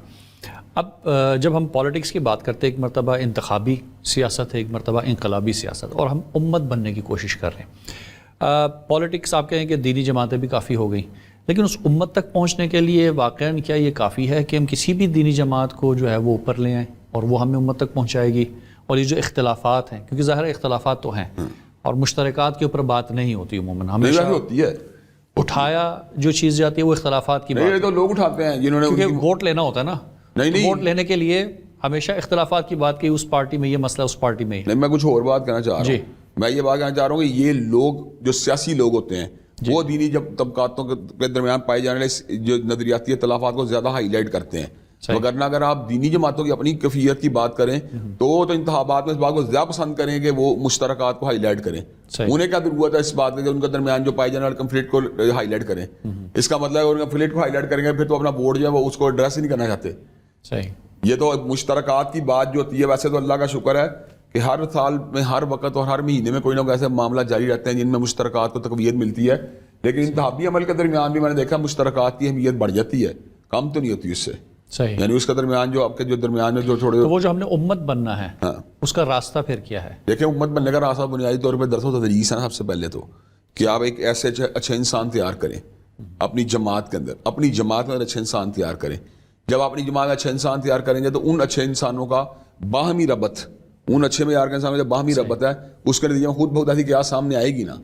اب جب ہم پالیٹکس کی بات کرتے ہیں ایک مرتبہ انتخابی سیاست ہے, ایک مرتبہ انقلابی سیاست, اور ہم امت بننے کی کوشش کر رہے ہیں. پالیٹکس آپ کہیں کہ دینی جماعتیں بھی کافی ہو گئیں, لیکن اس امت تک پہنچنے کے لیے واقعاً کیا یہ کافی ہے کہ ہم کسی بھی دینی جماعت کو جو ہے وہ اوپر لے آئیں اور وہ ہمیں امت تک پہنچائے گی؟ اور یہ جو اختلافات ہیں، کیونکہ ظاہر اختلافات تو ہیں اور مشترکات کے اوپر بات نہیں ہوتی عموماً، ہمیشہ ہوتی ہے اٹھایا جو چیز جاتی ہے وہ اختلافات کی بات نہیں، تو لوگ اٹھاتے ہیں جنہوں نے کیونکہ ووٹ لینا ہوتا ہے نا، نہیں ووٹ لینے کے لیے ہمیشہ اختلافات کی بات کی، اس پارٹی میں یہ مسئلہ، اس پارٹی میں نہیں، میں کچھ اور بات کہنا چاہ رہا ہوں. میں یہ بات کہنا چاہ رہا ہوں کہ یہ لوگ جو سیاسی لوگ ہوتے ہیں وہ دینی جب طبقاتوں کے درمیان پائے جانے والے جو نظریاتی اختلافات کو زیادہ ہائی لائٹ کرتے ہیں. وگرنہ اگر آپ دینی جماعتوں کی اپنی کیفیت کی بات کریں تو انتخابات میں اس بات کو زیادہ پسند کریں کہ وہ مشترکات کو ہائی لائٹ کریں. انہیں کیا ضرورت ہے اس بات کی کہ ان کے درمیان جو پائے جانے والے کنفلکٹ کو ہائی لائٹ کریں؟ اس کا مطلب ہے ان کنفلکٹ کو ہائی لائٹ کریں گے پھر تو اپنا ووٹ جو ہے وہ اس کو ایڈریس ہی نہیں کرنا چاہتے. یہ تو مشترکات کی بات جو ہوتی ہے، ویسے تو اللہ کا شکر ہے کہ ہر سال میں، ہر وقت اور ہر مہینے میں کوئی نہ کوئی ایسے معاملہ جاری رہتے ہیں جن میں مشترکات کو تقویت ملتی ہے. لیکن انتخابی عمل کے درمیان بھی میں نے دیکھا مشترکات کی اہمیت بڑھ جاتی ہے، کم تو نہیں ہوتی اس سے. یعنی اس کے درمیان جو آپ کے جو درمیان میں جو تھوڑے، تو وہ جو ہم نے امت بننا ہے اس کا راستہ پھر کیا ہے؟ دیکھیں، امت بننے کا راستہ بنیادی طور پہ درس و تدریس ہے. سب سے پہلے تو کہ آپ ایک ایسے اچھے انسان تیار کریں اپنی جماعت کے اندر، اپنی جماعت میں اچھے انسان تیار کریں. جب آپ اپنی جماعت میں اچھے انسان تیار کریں گے تو ان اچھے انسانوں کا باہمی ربط، ان اچھے معیار کے انسانوں کا جو باہمی ربط ہے اس کے نتیجے میں خود بہت ایسی قیاس سامنے آئے گی نا.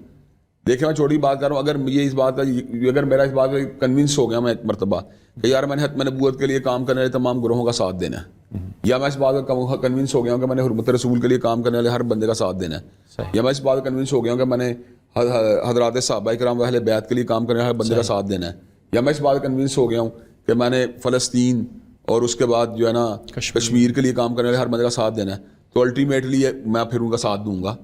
دیکھیں، میں چھوٹی بات کر رہا ہوں، اگر یہ اس بات کا، اگر میرا اس بات کا کنونس ہو گیا میں ایک مرتبہ کہ یار میں نے حتم نبوت کے لیے کام کرنے والے تمام گروہوں کا ساتھ دینا ہے، یا میں اس بات کا کنونس ہو گیا ہوں کہ میں نے حرمت رسول کے لیے کام کرنے والے ہر بندے کا ساتھ دینا ہے، یا میں اس بات کا کنونس ہو گیا ہوں کہ میں نے حضرات صحابہ کرام و اہل بیت کے لیے کام کرنے والے ہر بندے کا ساتھ دینا ہے، یا میں اس بات کا کنونس ہو گیا ہوں کہ میں نے فلسطین اور اس کے بعد جو ہے نا کشمیر کے لیے کام کرنے والے ہر بندے کا ساتھ دینا ہے، تو الٹیمیٹلی میں پھر ان کا ساتھ دوں گا.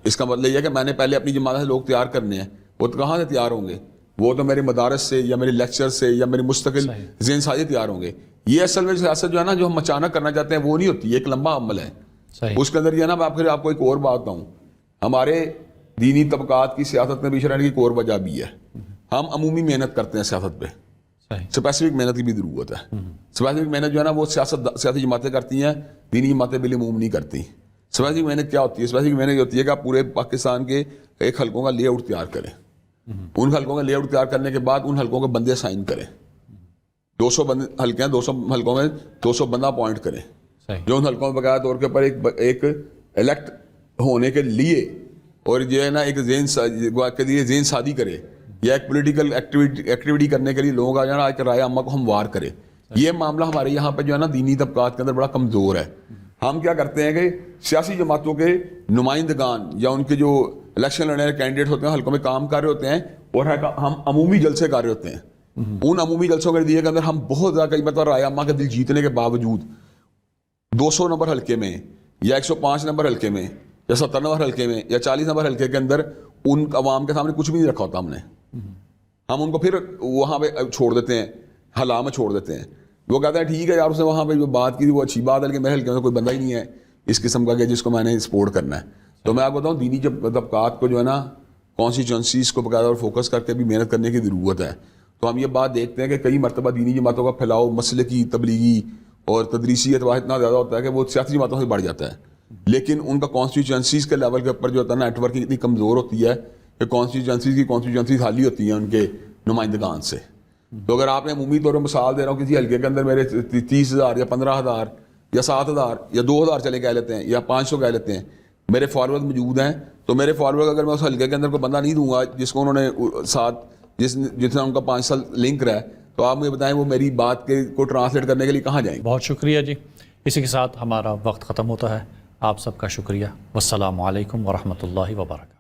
اس کا مطلب یہ ہے کہ میں نے پہلے اپنی جماعت سے لوگ تیار کرنے ہیں. وہ تو کہاں سے تیار ہوں گے؟ وہ تو میرے مدارس سے یا میرے لیکچر سے یا میری مستقل ذہن سازی تیار ہوں گے. یہ اصل میں سیاست جو ہے نا جو ہم اچانک کرنا چاہتے ہیں وہ نہیں ہوتی، یہ ایک لمبا عمل ہے. اس کے اندر یہ ہے نا، میں آپ کو ایک اور بات بتاؤں، ہمارے دینی طبقات کی سیاست میں پیچھے رہنے کی ایک اور وجہ بھی ہے. ہم عمومی محنت کرتے ہیں سیاست پہ، اسپیسیفک محنت کی بھی ضرورت ہے. اسپیسیفک محنت جو ہے نا وہ سیاسی جماعتیں کرتی ہیں، دینی جماعتیں بالعموم نہیں کرتی. اسپیسیفک محنت کیا ہوتی ہے؟ اسپیسیفک محنت یہ ہوتی ہے کہ آپ پورے پاکستان کے ایک حلقوں کا لے آؤٹ تیار کریں. ان حلقوں کا لے آؤٹ تیار کرنے کے بعد ان حلقوں کے بندے سائن کریں. 200 حلقے ہیں، 200 حلقوں میں 200 بندہ اپوائنٹ کریں جو ان حلقوں میں باقاعدہ طور کے اوپر ایک الیکٹ ہونے کے لیے اور جو ہے نا ایک ذہن سازی کرے یا ایک پولیٹیکل ایکٹیویٹی کرنے کے لیے لوگوں کا جو ہے نا ایک رائے عامہ کو ہموار کرے. یہ معاملہ ہمارے یہاں پہ جو ہے نا دینی طبقات کے اندر بڑا کمزور ہے. ہم کیا کرتے ہیں کہ سیاسی جماعتوں کے نمائندگان یا ان کے جو الیکشن لڑنے والے کینڈیڈیٹ ہوتے ہیں حلقوں میں کام کر رہے ہوتے ہیں اور ہم عمومی جلسے کر رہے ہوتے ہیں. ان عمومی جلسوں کے نتیجے کے اندر ہم بہت زیادہ کئی مرتبہ رائے عامہ کا دل جیتنے کے باوجود 200 نمبر حلقے میں یا 105 نمبر حلقے میں یا 70 نمبر حلقے میں یا 40 نمبر حلقے کے اندر ان عوام کے سامنے کچھ بھی نہیں رکھا ہوتا. ہم ان کو پھر وہاں پہ چھوڑ دیتے ہیں، حلا میں چھوڑ دیتے ہیں. وہ کہتے ہیں ٹھیک ہے یار، اس نے وہاں پہ جو بات کی تھی وہ اچھی بات ہے، لیکن میرے حلقے میں کوئی بندہ ہی نہیں ہے اس قسم کا کہ جس کو میں نے سپورٹ کرنا ہے. تو میں آپ کو بتاؤں دینی طبقات کو جو ہے نا کانسٹیچوئنسیز کو باقاعدہ اور فوکس کر کے بھی محنت کرنے کی ضرورت ہے. تو ہم یہ بات دیکھتے ہیں کہ کئی مرتبہ دینی جماعتوں کا پھیلاؤ مسلکی، تبلیغی اور تدریسی اعتبار اتنا زیادہ ہوتا ہے کہ وہ سیاسی جماعتوں سے بڑھ جاتا ہے. لیکن ان کا کانسٹیچوئنسیز کے لیول کے اوپر جو ہوتا ہے نا نیٹ ورکنگ اتنی کمزور ہوتی ہے کہ کانسٹیچوئنسیز خالی ہوتی ہیں ان کے نمائندگان سے. تو اگر آپ نے عمومی طور پر مثال دے رہا ہوں، کسی حلقے کے اندر میرے 30,000 یا 15,000 یا 7,000 یا 2,000 چلے کہہ لیتے ہیں یا 500 کہہ لیتے ہیں میرے فالوورز موجود ہیں، تو میرے فالوور اگر میں اس حلقے کے اندر کوئی بندہ نہیں دوں گا جس کو انہوں نے ساتھ جتنا ان کا 5 سال لنک رہا ہے، تو آپ مجھے بتائیں وہ میری بات کو ٹرانسلیٹ کرنے کے لیے کہاں جائیں گے؟ بہت شکریہ جی. اسی کے ساتھ ہمارا وقت ختم ہوتا ہے. آپ سب کا شکریہ. والسلام علیکم ورحمۃ اللہ وبرکاتہ.